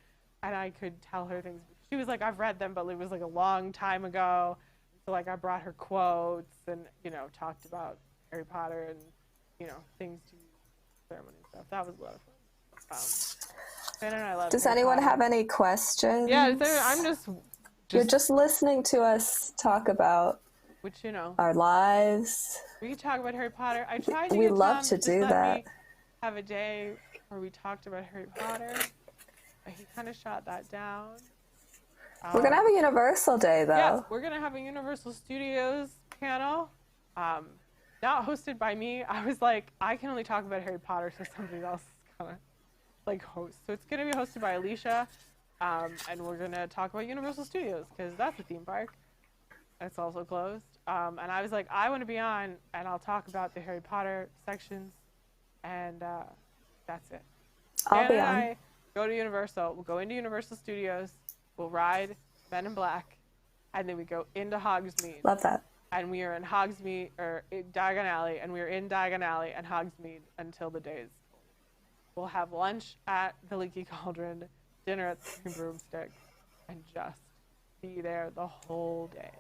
[SPEAKER 1] and I could tell her things. She was like, I've read them, but it was like a long time ago. So like I brought her quotes and, talked about Harry Potter and, things to ceremony and stuff. That was a lot of fun. Ben and I love
[SPEAKER 2] Does
[SPEAKER 1] Harry
[SPEAKER 2] anyone
[SPEAKER 1] Potter.
[SPEAKER 2] have any questions?
[SPEAKER 1] Yeah, I'm just
[SPEAKER 2] You're just listening to us talk about our lives.
[SPEAKER 1] We could talk about Harry Potter. I tried to
[SPEAKER 2] We
[SPEAKER 1] get
[SPEAKER 2] love
[SPEAKER 1] Tom
[SPEAKER 2] to do
[SPEAKER 1] let
[SPEAKER 2] that.
[SPEAKER 1] me have a day where we talked about Harry Potter, but he kind of shot that down.
[SPEAKER 2] We're going to have a Universal Day, though.
[SPEAKER 1] Yeah, we're going to have a Universal Studios panel, not hosted by me. I was like, I can only talk about Harry Potter, so somebody else is going to, like, host. So it's going to be hosted by Alicia, and we're going to talk about Universal Studios, because that's a theme park. It's also closed. And I was like, I want to be on, and I'll talk about the Harry Potter sections, and that's it.
[SPEAKER 2] I'll be
[SPEAKER 1] and
[SPEAKER 2] on.
[SPEAKER 1] I go to Universal. We'll go into Universal Studios. We'll ride Men in Black, and then we go into Hogsmeade.
[SPEAKER 2] Love that.
[SPEAKER 1] And we are in Hogsmeade, or in Diagon Alley, and we are in Diagon Alley and Hogsmeade until the day is over. We'll have lunch at the Leaky Cauldron, dinner at the Green Broomstick, and just be there the whole day.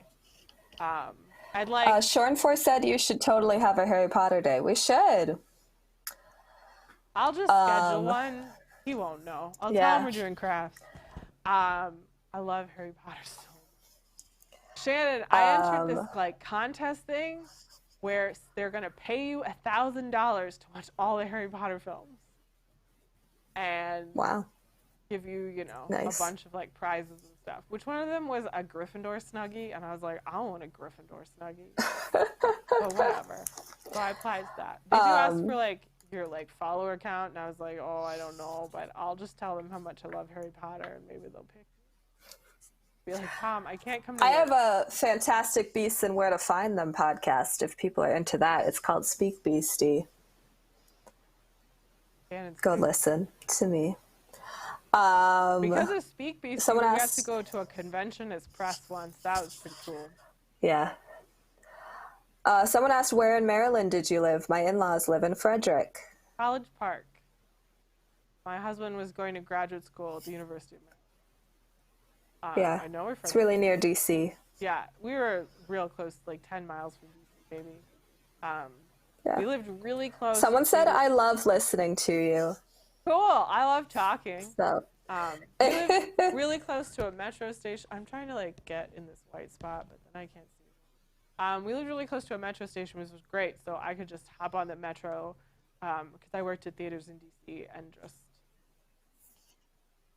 [SPEAKER 1] I'd like.
[SPEAKER 2] Shornfor said you should totally have a Harry Potter Day. We should.
[SPEAKER 1] I'll just schedule one. He won't know. I'll tell him we're doing crafts. I love Harry Potter so much. Shannon, I entered this like contest thing where they're gonna pay you $1,000 to watch all the Harry Potter films, and give you, a bunch of like prizes and stuff. Which one of them was a Gryffindor Snuggie, and I was like, I want a Gryffindor Snuggie. But whatever. So I applied to that. Did you ask for like your like follower count? And I was like, oh, I don't know, but I'll just tell them how much I love Harry Potter, and maybe they'll pick me. Be like, Tom, I can't come to
[SPEAKER 2] I have a Fantastic Beasts and Where to Find Them podcast if people are into that. It's called Speak Beastie. Go listen to me.
[SPEAKER 1] Because of Speak Beastie, we got to go to a convention as press once. That was pretty cool.
[SPEAKER 2] Yeah. Someone asked, where in Maryland did you live? My in-laws live in Frederick.
[SPEAKER 1] College Park. My husband was going to graduate school at the University of Maryland.
[SPEAKER 2] Yeah,
[SPEAKER 1] I know we're
[SPEAKER 2] it's
[SPEAKER 1] friends.
[SPEAKER 2] really near DC.
[SPEAKER 1] Yeah, we were real close, like 10 miles from DC, maybe.
[SPEAKER 2] Yeah.
[SPEAKER 1] We lived really close.
[SPEAKER 2] Someone said,
[SPEAKER 1] to...
[SPEAKER 2] I love listening to you.
[SPEAKER 1] Cool. I love talking.
[SPEAKER 2] So.
[SPEAKER 1] We lived really close to a metro station. I'm trying to like get in this white spot, but then I can't see. We lived really close to a metro station, which was great. So I could just hop on the metro because I worked at theaters in DC and just,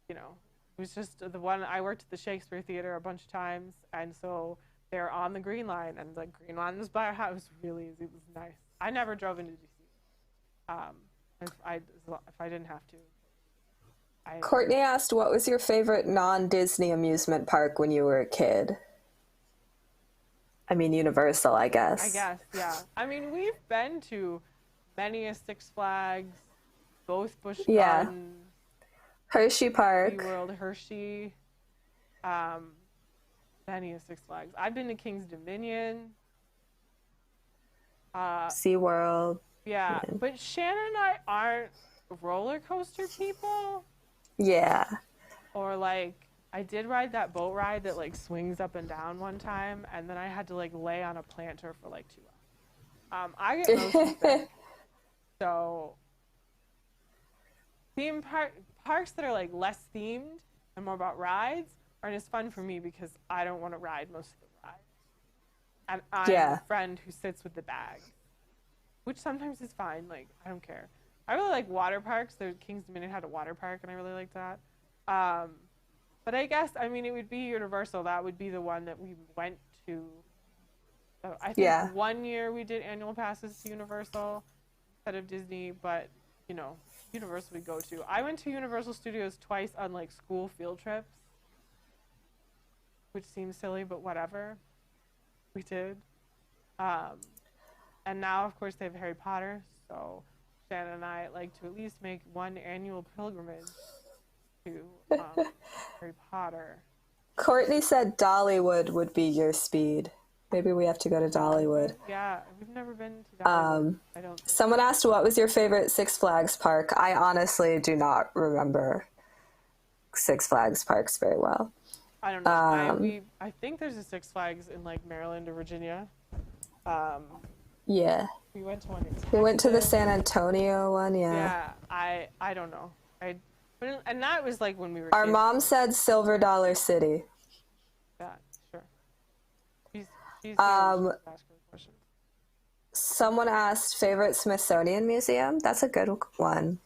[SPEAKER 1] you know, it was just the one I worked at the Shakespeare Theater a bunch of times, and so they're on the Green Line, and the Green Line was by our house. Really easy. It was nice. I never drove into DC. If I didn't have to.
[SPEAKER 2] Courtney asked, what was your favorite non-Disney amusement park when you were a kid? I mean, Universal, I guess.
[SPEAKER 1] I guess, yeah. I mean, we've been to many a Six Flags, both Busch Gardens,
[SPEAKER 2] Hershey Park,
[SPEAKER 1] SeaWorld, Hershey, many a Six Flags. I've been to King's Dominion.
[SPEAKER 2] SeaWorld.
[SPEAKER 1] Yeah, but Shannon and I aren't roller coaster people.
[SPEAKER 2] Yeah.
[SPEAKER 1] Or like, I did ride that boat ride that like swings up and down one time, and then I had to like lay on a planter for like 2 hours. I get motion sick. So theme parks that are like less themed and more about rides aren't as fun for me because I don't want to ride most of the rides. And I'm a friend who sits with the bag, which sometimes is fine. Like, I don't care. I really like water parks. The King's Dominion had a water park, and I really liked that. But I guess, I mean, it would be Universal. That would be the one that we went to. So I think 1 year we did annual passes to Universal instead of Disney, but, you know, Universal we go to. I went to Universal Studios twice on, like, school field trips, which seems silly, but whatever. We did. And now, of course, they have Harry Potter, so Shannon and I like to at least make one annual pilgrimage to Harry Potter.
[SPEAKER 2] Courtney said Dollywood would be your speed. Maybe we have to go to Dollywood.
[SPEAKER 1] Yeah, we've never been to Dollywood. I don't think.
[SPEAKER 2] Someone asked, what was your favorite Six Flags park? I honestly do not remember Six Flags parks very well.
[SPEAKER 1] I don't know. I think there's a Six Flags in like Maryland or Virginia.
[SPEAKER 2] Yeah.
[SPEAKER 1] We went to one in Texas.
[SPEAKER 2] We went to the San Antonio one,
[SPEAKER 1] Yeah, I don't know. And that was like when we were
[SPEAKER 2] Our
[SPEAKER 1] kids.
[SPEAKER 2] mom said Silver Dollar City.
[SPEAKER 1] Yeah, sure. She's here to ask her questions.
[SPEAKER 2] Someone asked, favorite Smithsonian museum? That's a good one.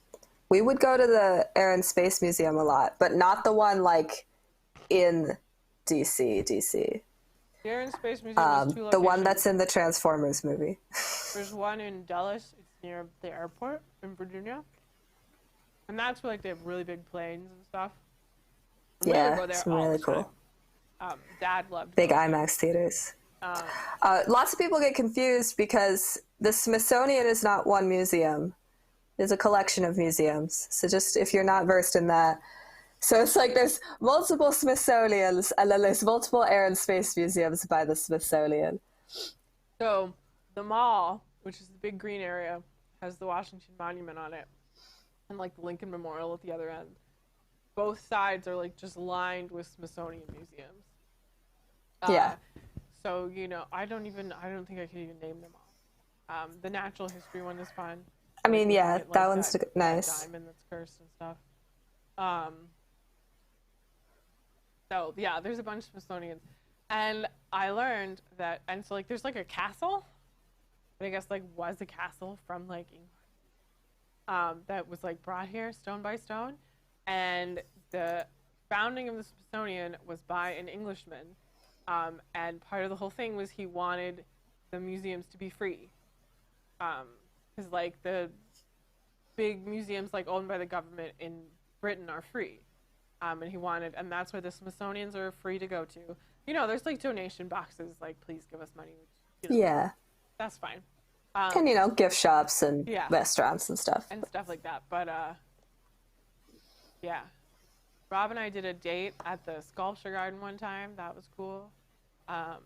[SPEAKER 2] We would go to the Air and Space Museum a lot, but not the one like in DC.
[SPEAKER 1] The Air and Space Museum has two locations.
[SPEAKER 2] The one that's in the Transformers movie.
[SPEAKER 1] There's one in Dulles. It's near the airport in Virginia. And that's where like they have really big planes and stuff.
[SPEAKER 2] Yeah, it's really cool.
[SPEAKER 1] Dad loved
[SPEAKER 2] big IMAX theaters. Lots of people get confused because the Smithsonian is not one museum. It's a collection of museums. So just if you're not versed in that. So it's like there's multiple Smithsonians and then there's multiple Air and Space Museums by the Smithsonian.
[SPEAKER 1] So the mall, which is the big green area, has the Washington Monument on it and like the Lincoln Memorial at the other end. Both sides are like just lined with Smithsonian museums.
[SPEAKER 2] Yeah.
[SPEAKER 1] So, you know, I don't think I could even name them all. The natural history one is fun.
[SPEAKER 2] I mean, yeah,
[SPEAKER 1] Like
[SPEAKER 2] that one's nice.
[SPEAKER 1] That diamond that's cursed and stuff. So yeah, there's a bunch of Smithsonians, and I learned that, and so like there's like a castle, that I guess like was a castle from like England, that was like brought here stone by stone, and the founding of the Smithsonian was by an Englishman, and part of the whole thing was he wanted the museums to be free, because like the big museums like owned by the government in Britain are free. And that's where the Smithsonian's are free to go to. You know, there's like donation boxes, like please give us money. Which, you know,
[SPEAKER 2] yeah.
[SPEAKER 1] That's fine.
[SPEAKER 2] And, you know, gift shops and restaurants and stuff.
[SPEAKER 1] And stuff like that. But, yeah. Rob and I did a date at the sculpture garden one time. That was cool. I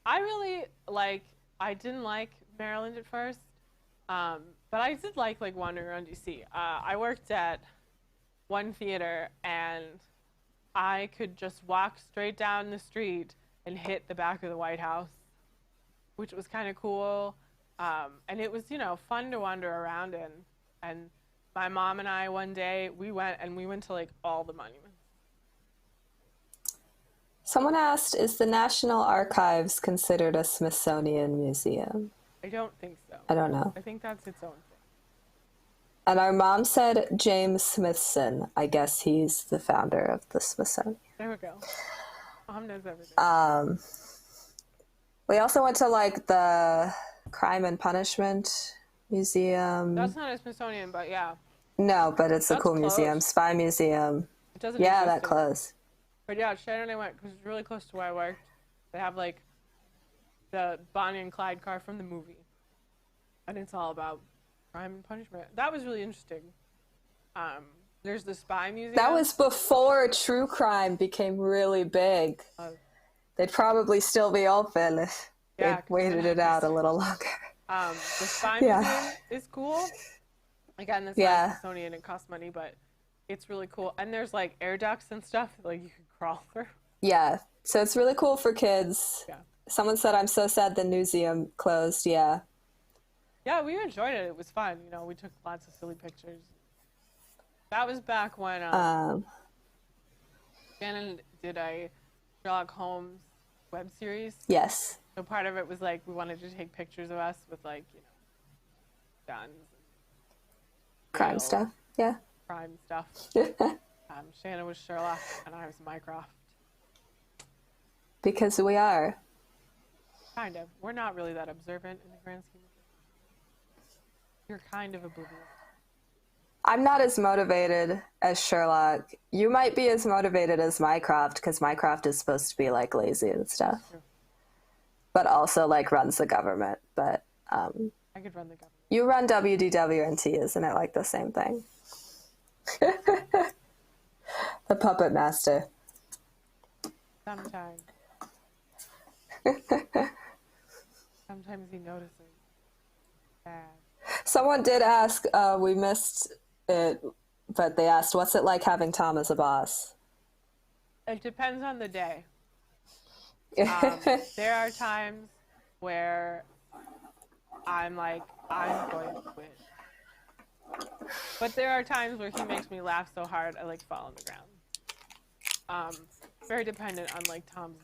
[SPEAKER 1] really like I didn't like Maryland at first, but I did like wandering around DC. I worked at one theater, and I could just walk straight down the street and hit the back of the White House, which was kind of cool. And it was, fun to wander around in. And my mom and I one day we went to like all the monuments.
[SPEAKER 2] Someone asked, is the National Archives considered a Smithsonian museum?
[SPEAKER 1] I don't think so.
[SPEAKER 2] I don't know.
[SPEAKER 1] I think that's its own thing.
[SPEAKER 2] And our mom said James Smithson. I guess he's the founder of the Smithsonian.
[SPEAKER 1] There we go. Mom knows everything.
[SPEAKER 2] We also went to like the Crime and Punishment Museum.
[SPEAKER 1] That's not a Smithsonian, but yeah.
[SPEAKER 2] No, but it's a
[SPEAKER 1] That's
[SPEAKER 2] cool
[SPEAKER 1] close.
[SPEAKER 2] museum. Spy Museum.
[SPEAKER 1] It doesn't
[SPEAKER 2] Yeah,
[SPEAKER 1] exist
[SPEAKER 2] that
[SPEAKER 1] anymore.
[SPEAKER 2] closed.
[SPEAKER 1] But yeah, Shannon and I went because it's really close to where I worked. They have like the Bonnie and Clyde car from the movie, and it's all about crime and punishment. That was really interesting. There's the Spy Museum.
[SPEAKER 2] That was before true crime became really big. They'd probably still be open if
[SPEAKER 1] Yeah,
[SPEAKER 2] they'd waited it out a little longer.
[SPEAKER 1] The Spy
[SPEAKER 2] Yeah.
[SPEAKER 1] Museum is cool. Again, that's
[SPEAKER 2] Yeah.
[SPEAKER 1] not Smithsonian, it costs money, but it's really cool. And there's like air ducts and stuff that, like you can crawl through.
[SPEAKER 2] Yeah, so it's really cool for kids.
[SPEAKER 1] Yeah.
[SPEAKER 2] Someone said, I'm so sad the museum closed. Yeah.
[SPEAKER 1] Yeah, we enjoyed it. It was fun. We took lots of silly pictures. That was back when Shannon did a Sherlock Holmes web series.
[SPEAKER 2] Yes.
[SPEAKER 1] So part of it was like we wanted to take pictures of us with like, guns,
[SPEAKER 2] Crime
[SPEAKER 1] real
[SPEAKER 2] stuff. Yeah.
[SPEAKER 1] crime stuff. Shannon was Sherlock and I was Mycroft.
[SPEAKER 2] Because we are.
[SPEAKER 1] Kind of. We're not really that observant in the grand scheme of things. You're kind of oblivious.
[SPEAKER 2] I'm not as motivated as Sherlock. You might be as motivated as Mycroft, because Mycroft is supposed to be like lazy and stuff.
[SPEAKER 1] True.
[SPEAKER 2] But also like runs the government. But
[SPEAKER 1] I could run the government.
[SPEAKER 2] you run WDWNT, isn't it like the same thing? The puppet master.
[SPEAKER 1] Sometimes. Sometimes he notices. Bad.
[SPEAKER 2] Someone did ask, we missed it, but they asked, what's it like having Tom as a boss?
[SPEAKER 1] It depends on the day. There are times where I'm like, I'm going to quit. But there are times where he makes me laugh so hard I like fall on the ground. Very dependent on like Tom's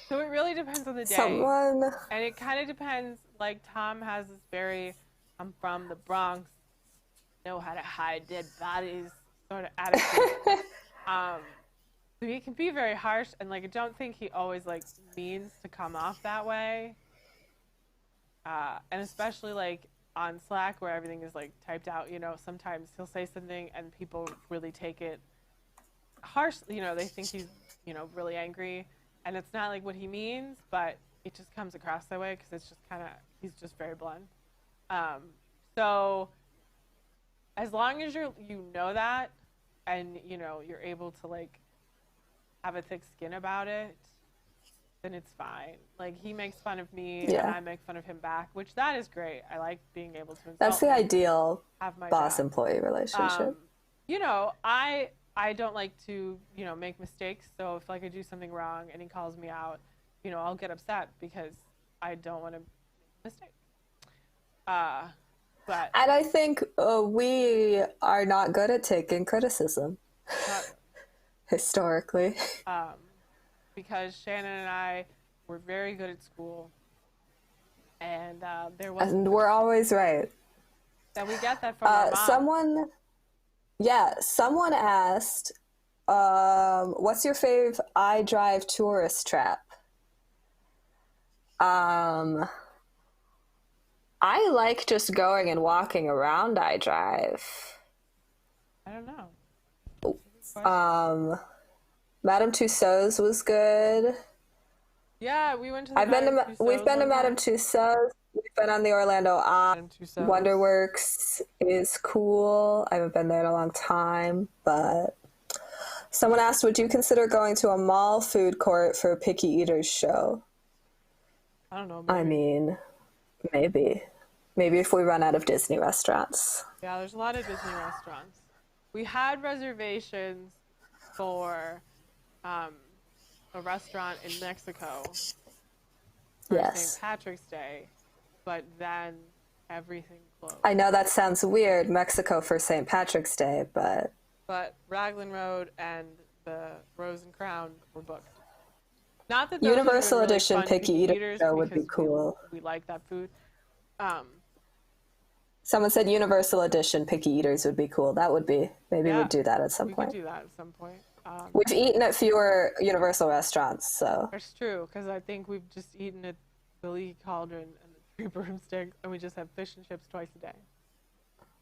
[SPEAKER 1] so it really depends on the day. And it kind of depends, like Tom has this very, I'm from the Bronx, know how to hide dead bodies sort of attitude. So he can be very harsh, and like I don't think he always like means to come off that way. And especially like on Slack where everything is like typed out, sometimes he'll say something and people really take it harsh, they think he's, really angry, and it's not like what he means, but it just comes across that way because it's just he's just very blunt. So as long as you know that, and you're able to like have a thick skin about it, then it's fine. Like he makes fun of me and I make fun of him back, which that is great. I like being able to insult
[SPEAKER 2] That's the
[SPEAKER 1] him,
[SPEAKER 2] ideal
[SPEAKER 1] have my
[SPEAKER 2] boss-employee relationship.
[SPEAKER 1] I don't like to, make mistakes. So if like I do something wrong and he calls me out, I'll get upset because I don't want to make a mistake. But
[SPEAKER 2] And I think we are not good at taking criticism, historically.
[SPEAKER 1] Because Shannon and I were very good at school, and there was.
[SPEAKER 2] And we're always right.
[SPEAKER 1] And we get that from our mom.
[SPEAKER 2] Someone asked, what's your fave iDrive tourist trap? I like just going and walking around iDrive.
[SPEAKER 1] I don't know.
[SPEAKER 2] Madame Tussauds was good.
[SPEAKER 1] Yeah, we went to the
[SPEAKER 2] We've been to Madame Tussauds. We've been on the Orlando Eye. Wonderworks is cool. I haven't been there in a long time, but Someone asked, would you consider going to a mall food court for a picky eaters show?
[SPEAKER 1] I don't know.
[SPEAKER 2] I
[SPEAKER 1] Maybe.
[SPEAKER 2] mean, maybe. Maybe if we run out of Disney restaurants.
[SPEAKER 1] Yeah, there's a lot of Disney restaurants. We had reservations for a restaurant in Mexico for
[SPEAKER 2] Yes.
[SPEAKER 1] St. Patrick's Day, but then everything closed.
[SPEAKER 2] I know that sounds weird, Mexico for St. Patrick's Day, but
[SPEAKER 1] Raglan Road and the Rose and Crown were booked. Not that those
[SPEAKER 2] Universal
[SPEAKER 1] are really
[SPEAKER 2] Edition
[SPEAKER 1] fun
[SPEAKER 2] Picky Eaters show would be
[SPEAKER 1] because
[SPEAKER 2] cool.
[SPEAKER 1] We like that food.
[SPEAKER 2] Someone said Universal Edition Picky Eaters would be cool. That would be. Maybe
[SPEAKER 1] Yeah,
[SPEAKER 2] we'd do that at some
[SPEAKER 1] we
[SPEAKER 2] point.
[SPEAKER 1] could do that at some point.
[SPEAKER 2] We've eaten at fewer Universal restaurants, so.
[SPEAKER 1] That's true, because I think we've just eaten at the Lee Cauldron and the Three Broomsticks, and we just have fish and chips twice a day.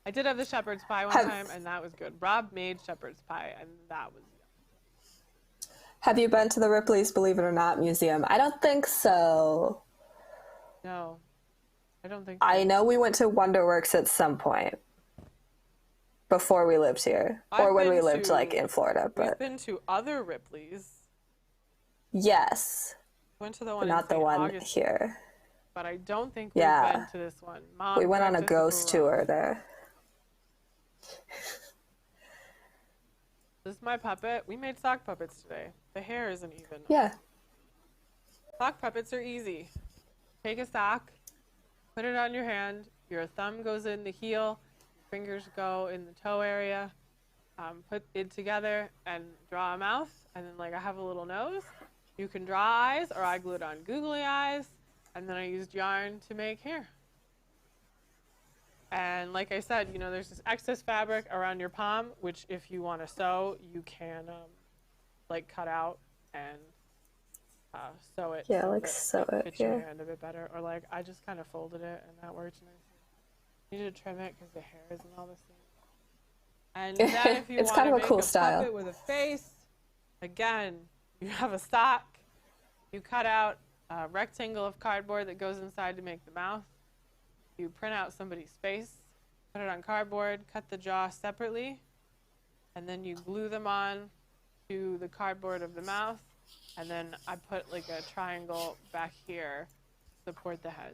[SPEAKER 1] I did have the shepherd's pie one time, and that was good. Rob made shepherd's pie, and that was yum.
[SPEAKER 2] Have you been to the Ripley's Believe It or Not Museum? I don't think so.
[SPEAKER 1] No, I don't think so.
[SPEAKER 2] I know we went to Wonderworks at some point before we lived here, or when we lived like in Florida. But
[SPEAKER 1] we've been to other Ripley's.
[SPEAKER 2] Yes,
[SPEAKER 1] Went to the one,
[SPEAKER 2] not
[SPEAKER 1] in
[SPEAKER 2] the
[SPEAKER 1] St.
[SPEAKER 2] one
[SPEAKER 1] Augustine,
[SPEAKER 2] here.
[SPEAKER 1] but I don't think we've
[SPEAKER 2] Yeah.
[SPEAKER 1] been to this one. Mom,
[SPEAKER 2] We went on a
[SPEAKER 1] correct us if we're
[SPEAKER 2] ghost
[SPEAKER 1] wrong.
[SPEAKER 2] tour there.
[SPEAKER 1] This is my puppet. We made sock puppets today. The hair isn't even.
[SPEAKER 2] Yeah.
[SPEAKER 1] Sock puppets are easy. Take a sock, put it on your hand, your thumb goes in the heel, your fingers go in the toe area, put it together and draw a mouth, and then like I have a little nose. You can draw eyes, or I glued on googly eyes, and then I used yarn to make hair. And like I said, you know, there's this excess fabric around your palm, which if you want to sew, you can like cut out and sew it.
[SPEAKER 2] Yeah,
[SPEAKER 1] so
[SPEAKER 2] like
[SPEAKER 1] that
[SPEAKER 2] sew it
[SPEAKER 1] fits your
[SPEAKER 2] here.
[SPEAKER 1] hand a bit better. Or like I just kind of folded it, and that works nicely. You need to trim it because the hair isn't all the same. And then if you
[SPEAKER 2] It's
[SPEAKER 1] want
[SPEAKER 2] kind
[SPEAKER 1] to
[SPEAKER 2] of a
[SPEAKER 1] make
[SPEAKER 2] cool
[SPEAKER 1] a
[SPEAKER 2] style.
[SPEAKER 1] puppet with a face, again, you have a sock. You cut out a rectangle of cardboard that goes inside to make the mouth. You print out somebody's face, put it on cardboard, cut the jaw separately, and then you glue them on to the cardboard of the mouth, and then I put like a triangle back here to support the head.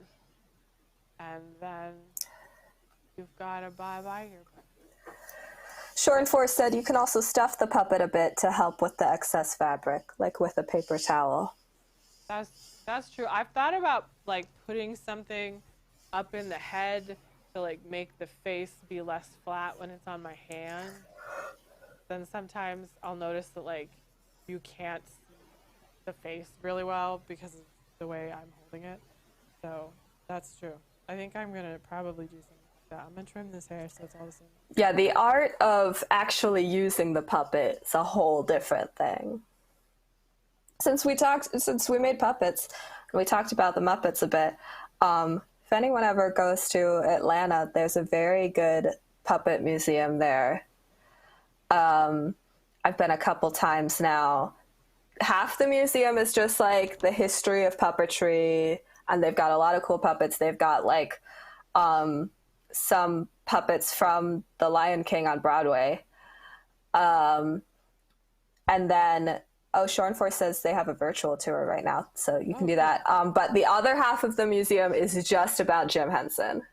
[SPEAKER 1] And then you've got a bye-bye here.
[SPEAKER 2] Short and Force said you can also stuff the puppet a bit to help with the excess fabric, like with a paper towel.
[SPEAKER 1] That's true. I've thought about like putting something up in the head to like make the face be less flat when it's on my hand. Then sometimes I'll notice that like you can't see the face really well because of the way I'm holding it. So that's true. I think I'm gonna probably do something like that. I'm gonna trim this hair so it's all the same.
[SPEAKER 2] Yeah, the art of actually using the puppet is a whole different thing. Since we made puppets, and we talked about the Muppets a bit, if anyone ever goes to Atlanta, there's a very good puppet museum there. I've been a couple times now. Half the museum is just like the history of puppetry, and they've got a lot of cool puppets. They've got like some puppets from The Lion King on Broadway. And then Shore and Force says they have a virtual tour right now, so you can do that. But the other half of the museum is just about Jim Henson.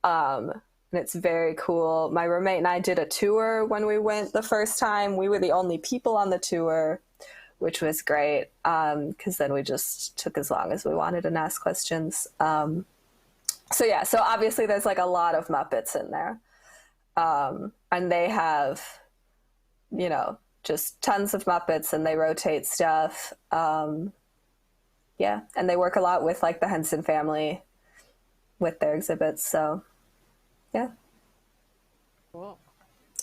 [SPEAKER 2] And it's very cool. My roommate and I did a tour when we went the first time. We were the only people on the tour, which was great, because then we just took as long as we wanted and asked questions. So obviously there's like a lot of Muppets in there. And they have, you know, just tons of Muppets, and they rotate stuff. And they work a lot with like the Henson family with their exhibits. So, yeah.
[SPEAKER 1] Cool.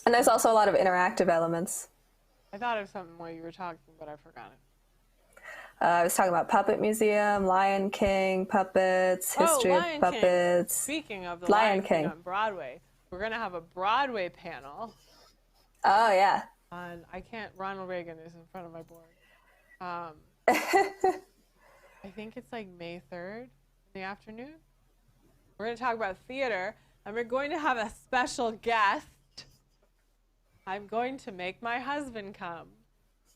[SPEAKER 2] And there's also a lot of interactive elements.
[SPEAKER 1] I thought of something while you were talking, but I forgot it.
[SPEAKER 2] I was talking about Puppet Museum, Lion King, puppets, history of
[SPEAKER 1] Lion
[SPEAKER 2] puppets.
[SPEAKER 1] King. Speaking of the Lion King on Broadway, we're going to have a Broadway panel.
[SPEAKER 2] Oh, yeah.
[SPEAKER 1] Ronald Reagan is in front of my board. I think it's like May 3rd in the afternoon. We're going to talk about theater, and we're going to have a special guest. I'm going to make my husband come.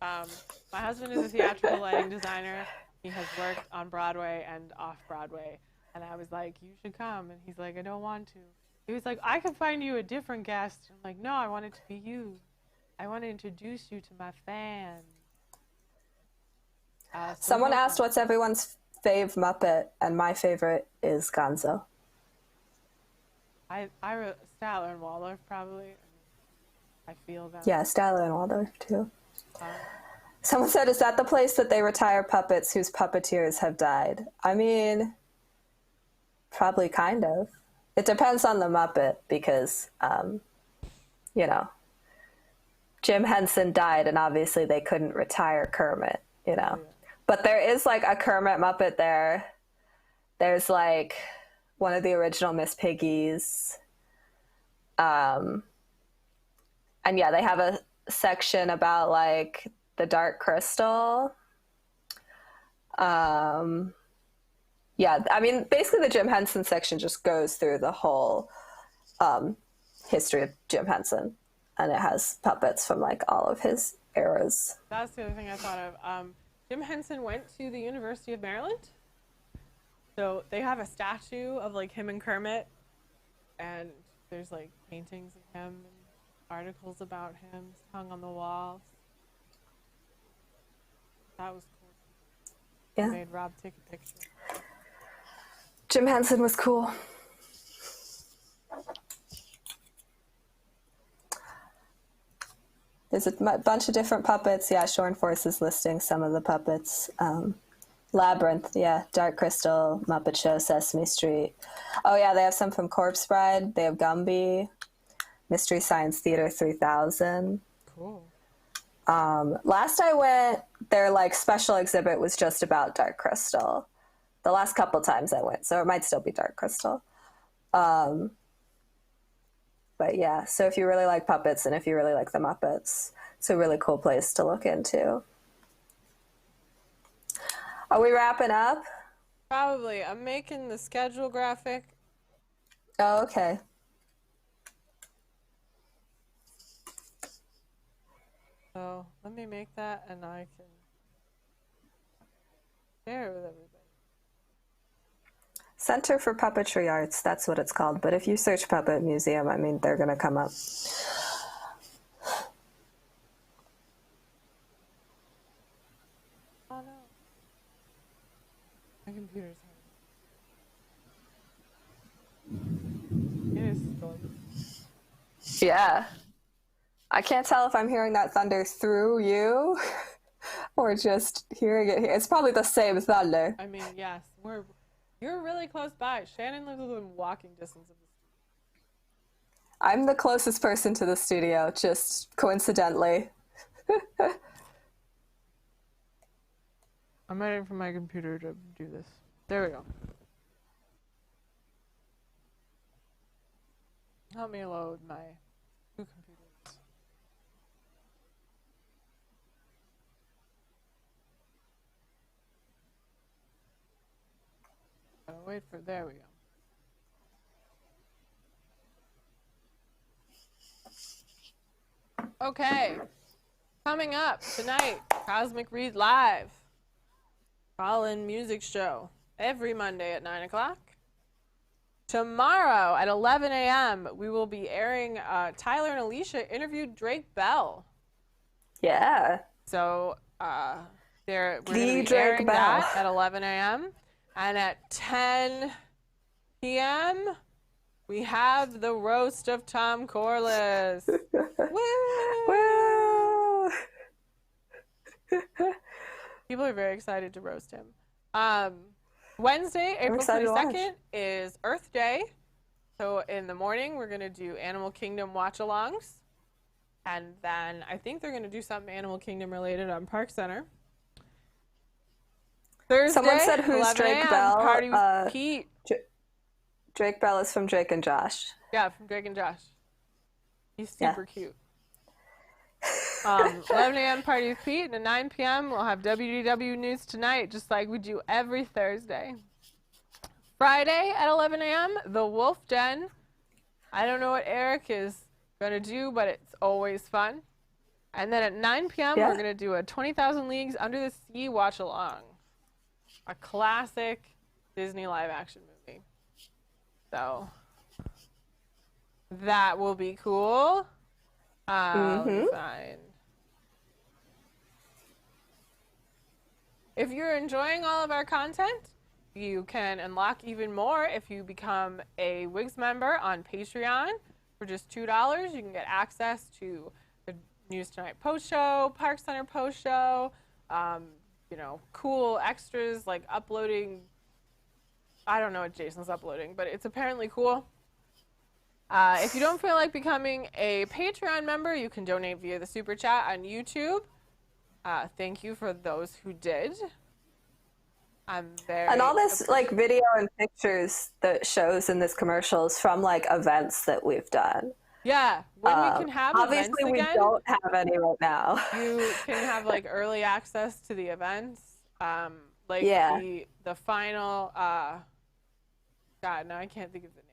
[SPEAKER 1] My husband is a theatrical lighting designer. He has worked on Broadway and off Broadway. And I was like, you should come. And he's like, I don't want to. He was like, I could find you a different guest. I'm like, no, I want it to be you. I want to introduce you to my fans.
[SPEAKER 2] Someone asked what's everyone's fave Muppet, and my favorite is Gonzo.
[SPEAKER 1] I wrote Statler and Waldorf probably. I feel that.
[SPEAKER 2] Yeah, Statler and Waldorf too. Someone said, is that the place that they retire puppets whose puppeteers have died? I mean, probably kind of. It depends on the Muppet because, you know, Jim Henson died and obviously they couldn't retire Kermit, you know. Yeah. But there is like a Kermit Muppet there. There's like one of the original Miss Piggies. And yeah, they have a section about like the Dark Crystal. Yeah, I mean, basically the Jim Henson section just goes through the whole history of Jim Henson, and it has puppets from like all of his eras.
[SPEAKER 1] That's the other thing I thought of. Jim Henson went to the University of Maryland, so they have a statue of like him and Kermit, and there's like paintings of him and articles about him hung on the walls. That was cool.
[SPEAKER 2] Yeah.
[SPEAKER 1] Made Rob take a picture.
[SPEAKER 2] Jim Henson was cool. There's a bunch of different puppets. Yeah, Shorn Force is listing some of the puppets. Labyrinth, yeah, Dark Crystal, Muppet Show, Sesame Street. Oh yeah, they have some from Corpse Bride. They have Gumby, Mystery Science Theater 3000.
[SPEAKER 1] Cool.
[SPEAKER 2] Last I went, their like special exhibit was just about Dark Crystal. The last couple times I went, so it might still be Dark Crystal. But yeah, so if you really like puppets and if you really like the Muppets, it's a really cool place to look into. Are we wrapping up?
[SPEAKER 1] Probably. I'm making the schedule graphic.
[SPEAKER 2] Oh, okay.
[SPEAKER 1] So let me make that and I can share it with everybody.
[SPEAKER 2] Center for Puppetry Arts, that's what it's called. But if you search Puppet Museum, I mean, they're going to come up.
[SPEAKER 1] Oh no. My computer's hungry. It is stormy.
[SPEAKER 2] Yeah. I can't tell if I'm hearing that thunder through you or just hearing it here. It's probably the same thunder.
[SPEAKER 1] I mean, yes. You're really close by. Shannon lives within walking distance of the studio.
[SPEAKER 2] I'm the closest person to the studio, just coincidentally.
[SPEAKER 1] I'm waiting for my computer to do this. There we go. Help me load my two computers. Wait for, there we go. Okay, coming up tonight, Cosmic Read Live. Call-in music show every Monday at 9 o'clock. Tomorrow at 11 a.m., we will be airing Tyler and Alicia interviewed Drake Bell.
[SPEAKER 2] Yeah.
[SPEAKER 1] So we're going to be
[SPEAKER 2] Drake
[SPEAKER 1] airing
[SPEAKER 2] Bell.
[SPEAKER 1] that at 11 a.m. And at 10 p.m., we have the roast of Tom Corliss. Woo!
[SPEAKER 2] Woo!
[SPEAKER 1] People are very excited to roast him. Wednesday, April
[SPEAKER 2] excited to
[SPEAKER 1] 22nd, is Earth Day. So in the morning, we're going to do Animal Kingdom watch-alongs. And then I think they're going to do something Animal Kingdom related on Park Center. Thursday,
[SPEAKER 2] Someone said, who's
[SPEAKER 1] 11
[SPEAKER 2] Drake
[SPEAKER 1] a.m.,
[SPEAKER 2] Bell?
[SPEAKER 1] Party with Pete.
[SPEAKER 2] Drake Bell is from Drake and Josh.
[SPEAKER 1] Yeah, from Drake and Josh. He's super cute. 11 a.m. Party with Pete, and at 9 p.m. we'll have WDW News Tonight, just like we do every Thursday. Friday at 11 a.m., The Wolf Den. I don't know what Eric is gonna do, but it's always fun. And then at 9 p.m.
[SPEAKER 2] Yeah.
[SPEAKER 1] we're gonna do a 20,000 Leagues Under the Sea watch along, a classic Disney live action movie. So that will be cool. Let me find. If you're enjoying all of our content, you can unlock even more if you become a Wigs member on Patreon. For just $2, you can get access to the News Tonight post show, Park Center post show, you know, cool extras like uploading. I don't know what Jason's uploading, but it's apparently cool. If you don't feel like becoming a Patreon member, you can donate via the Super Chat on YouTube. Thank you for those who did. I'm very...
[SPEAKER 2] And all this like video and pictures that shows in this commercials from like events that we've done.
[SPEAKER 1] Yeah, when we can have events
[SPEAKER 2] obviously
[SPEAKER 1] again,
[SPEAKER 2] we don't have any right now.
[SPEAKER 1] you can have like early access to the events. Like
[SPEAKER 2] Yeah.
[SPEAKER 1] the final, God, now I can't think of the name.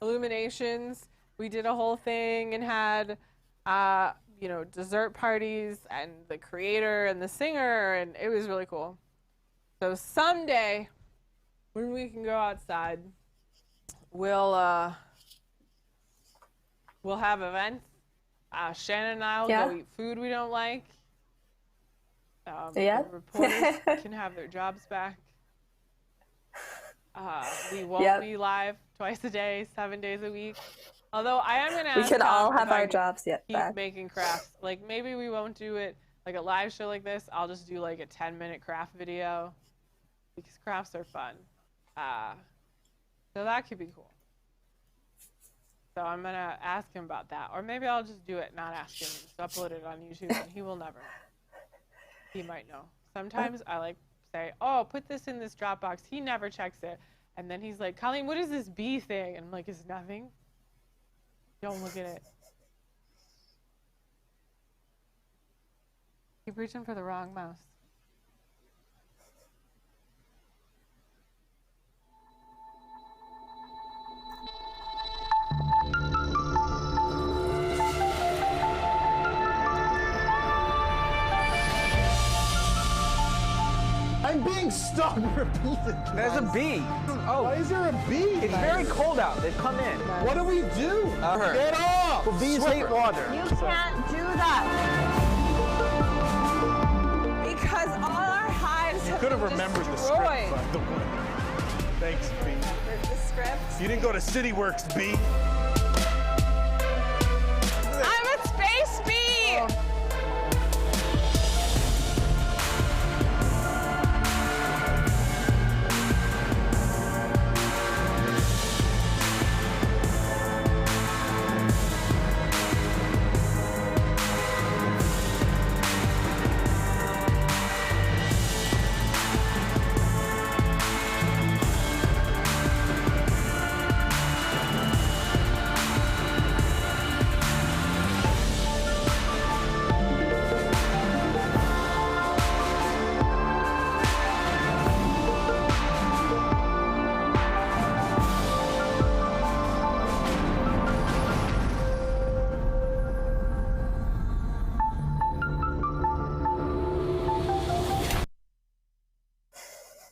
[SPEAKER 2] Illuminations.
[SPEAKER 1] We did a whole thing and had, you know, dessert parties and the creator and the singer, and it was really cool. So someday, when we can go outside, we'll have events. Shannon and I will go eat food we don't like.
[SPEAKER 2] Yeah.
[SPEAKER 1] The reporters can have their jobs back. We won't be live twice a day, 7 days a week. Although I am gonna ask
[SPEAKER 2] We can
[SPEAKER 1] Tom
[SPEAKER 2] all
[SPEAKER 1] if
[SPEAKER 2] have
[SPEAKER 1] I
[SPEAKER 2] our
[SPEAKER 1] can
[SPEAKER 2] jobs
[SPEAKER 1] keep
[SPEAKER 2] back.
[SPEAKER 1] making crafts. Like maybe we won't do it like a live show like this. I'll just do like a 10-minute craft video because crafts are fun. So that could be cool. So I'm gonna ask him about that, or maybe I'll just do it, not ask him, just upload it on YouTube, and he will never know. He might know. Sometimes I like say, "Oh, put this in this Dropbox." He never checks it, and then he's like, "Colleen, what is this bee thing?" And I'm like, "It's nothing. Don't look at it." Keep reaching for the wrong mouse.
[SPEAKER 4] I'm being stung repeatedly.
[SPEAKER 5] There's a bee. Oh,
[SPEAKER 4] Why is there a bee?
[SPEAKER 5] it's very cold out. They've come in.
[SPEAKER 4] What do we do? Get off!
[SPEAKER 5] Well, bees hate water.
[SPEAKER 2] You can't do that. Because all our hives have
[SPEAKER 4] Could have
[SPEAKER 2] been
[SPEAKER 4] remembered the
[SPEAKER 2] destroyed.
[SPEAKER 4] script, by the way. Thanks, B.
[SPEAKER 2] The script.
[SPEAKER 4] You didn't go to CityWorks, B.
[SPEAKER 1] I'm a space bee!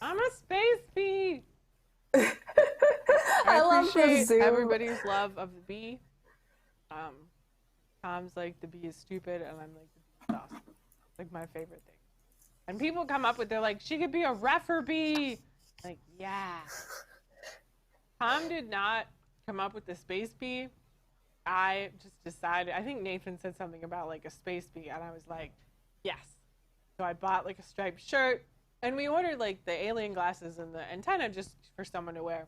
[SPEAKER 1] I'm a space bee.
[SPEAKER 2] I love the
[SPEAKER 1] appreciate
[SPEAKER 2] Zoom.
[SPEAKER 1] everybody's love of the bee. Tom's like, the bee is stupid, and I'm like, the bee is awesome. It's like my favorite thing. And people come up with, they're like, she could be a refer bee. Like, yeah. Tom did not come up with the space bee. I just decided, I think Nathan said something about like a space bee, and I was like, yes. So I bought like a striped shirt, and we ordered like the alien glasses and the antenna just for someone to wear.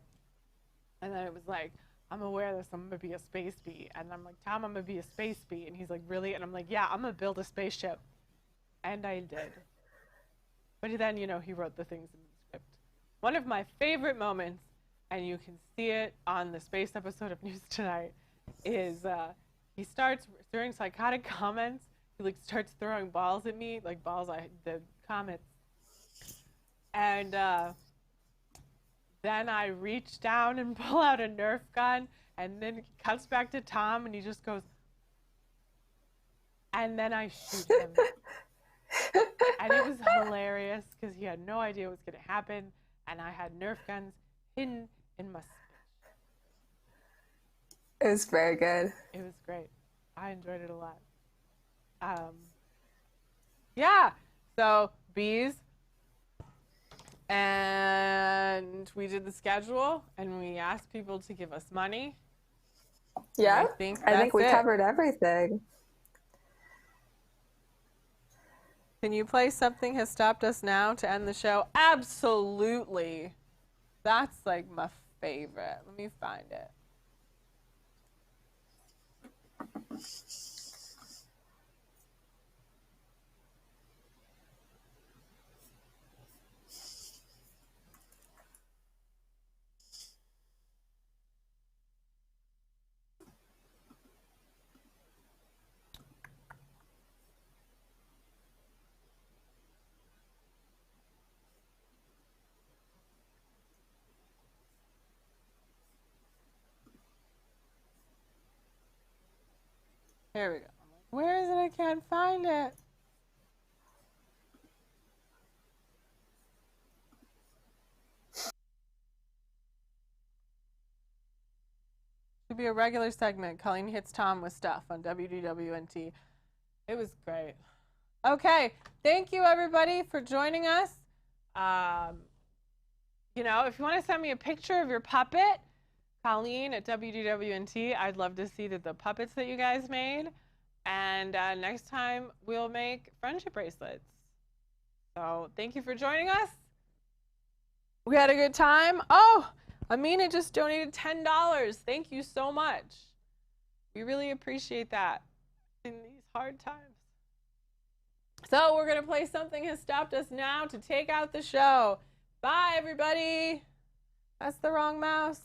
[SPEAKER 1] And then it was like, I'm aware that I'm gonna be a space bee. And I'm like, Tom, I'm gonna be a space bee. And he's like, really? And I'm like, yeah, I'm gonna build a spaceship. And I did. But then, you know, he wrote the things in the script. One of my favorite moments, and you can see it on the space episode of News Tonight, is he starts throwing psychotic comments. He like starts throwing balls at me, like the comets. And then I reach down and pull out a Nerf gun And then it cuts back to Tom, and he just goes, and then I shoot him. And it was hilarious because he had no idea what was going to happen, and I had Nerf guns hidden in my speech.
[SPEAKER 2] It was very good.
[SPEAKER 1] It was great. I enjoyed it a lot. Yeah, so bees, and we did the schedule, and we asked people to give us money.
[SPEAKER 2] Yeah,
[SPEAKER 1] I think
[SPEAKER 2] we
[SPEAKER 1] that's it.
[SPEAKER 2] covered everything.
[SPEAKER 1] Can you play Something Has Stopped Us Now to end the show? Absolutely. That's like my favorite. Let me find it. Here we go. Where is it? I can't find it. Should be a regular segment. Colleen hits Tom with stuff on WDWNT. It was great. Okay. Thank you, everybody, for joining us. You know, if you want to send me a picture of your puppet, Colleen at WDWNT, I'd love to see the puppets that you guys made. And next time, we'll make friendship bracelets. So thank you for joining us. We had a good time. Oh, Amina just donated $10. Thank you so much. We really appreciate that in these hard times. So we're going to play Something Has Stopped Us Now to take out the show. Bye, everybody. That's the wrong mouse.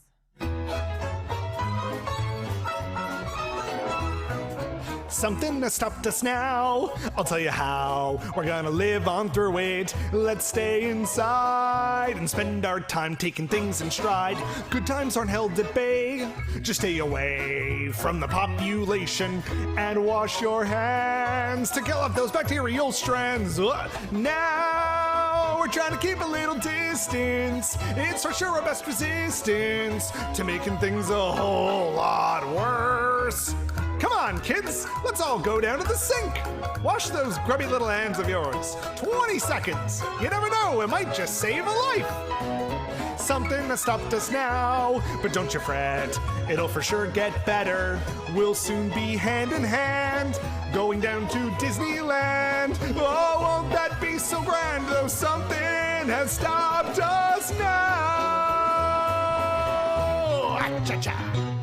[SPEAKER 4] Something has stopped us now. I'll tell you how. We're gonna live on through it. Let's stay inside and spend our time taking things in stride. Good times aren't held at bay. Just stay away from the population and wash your hands to kill off those bacterial strands. Now we're trying to keep a little distance. It's for sure our best resistance to making things a whole lot worse. Come on, kids, let's all go down to the sink. Wash those grubby little hands of yours. 20 seconds. You never know, it might just save a life. Something has stopped us now, but don't you fret, it'll for sure get better. We'll soon be hand in hand, going down to Disneyland. Oh, won't that be so grand, though something has stopped us now. Ah-cha-cha.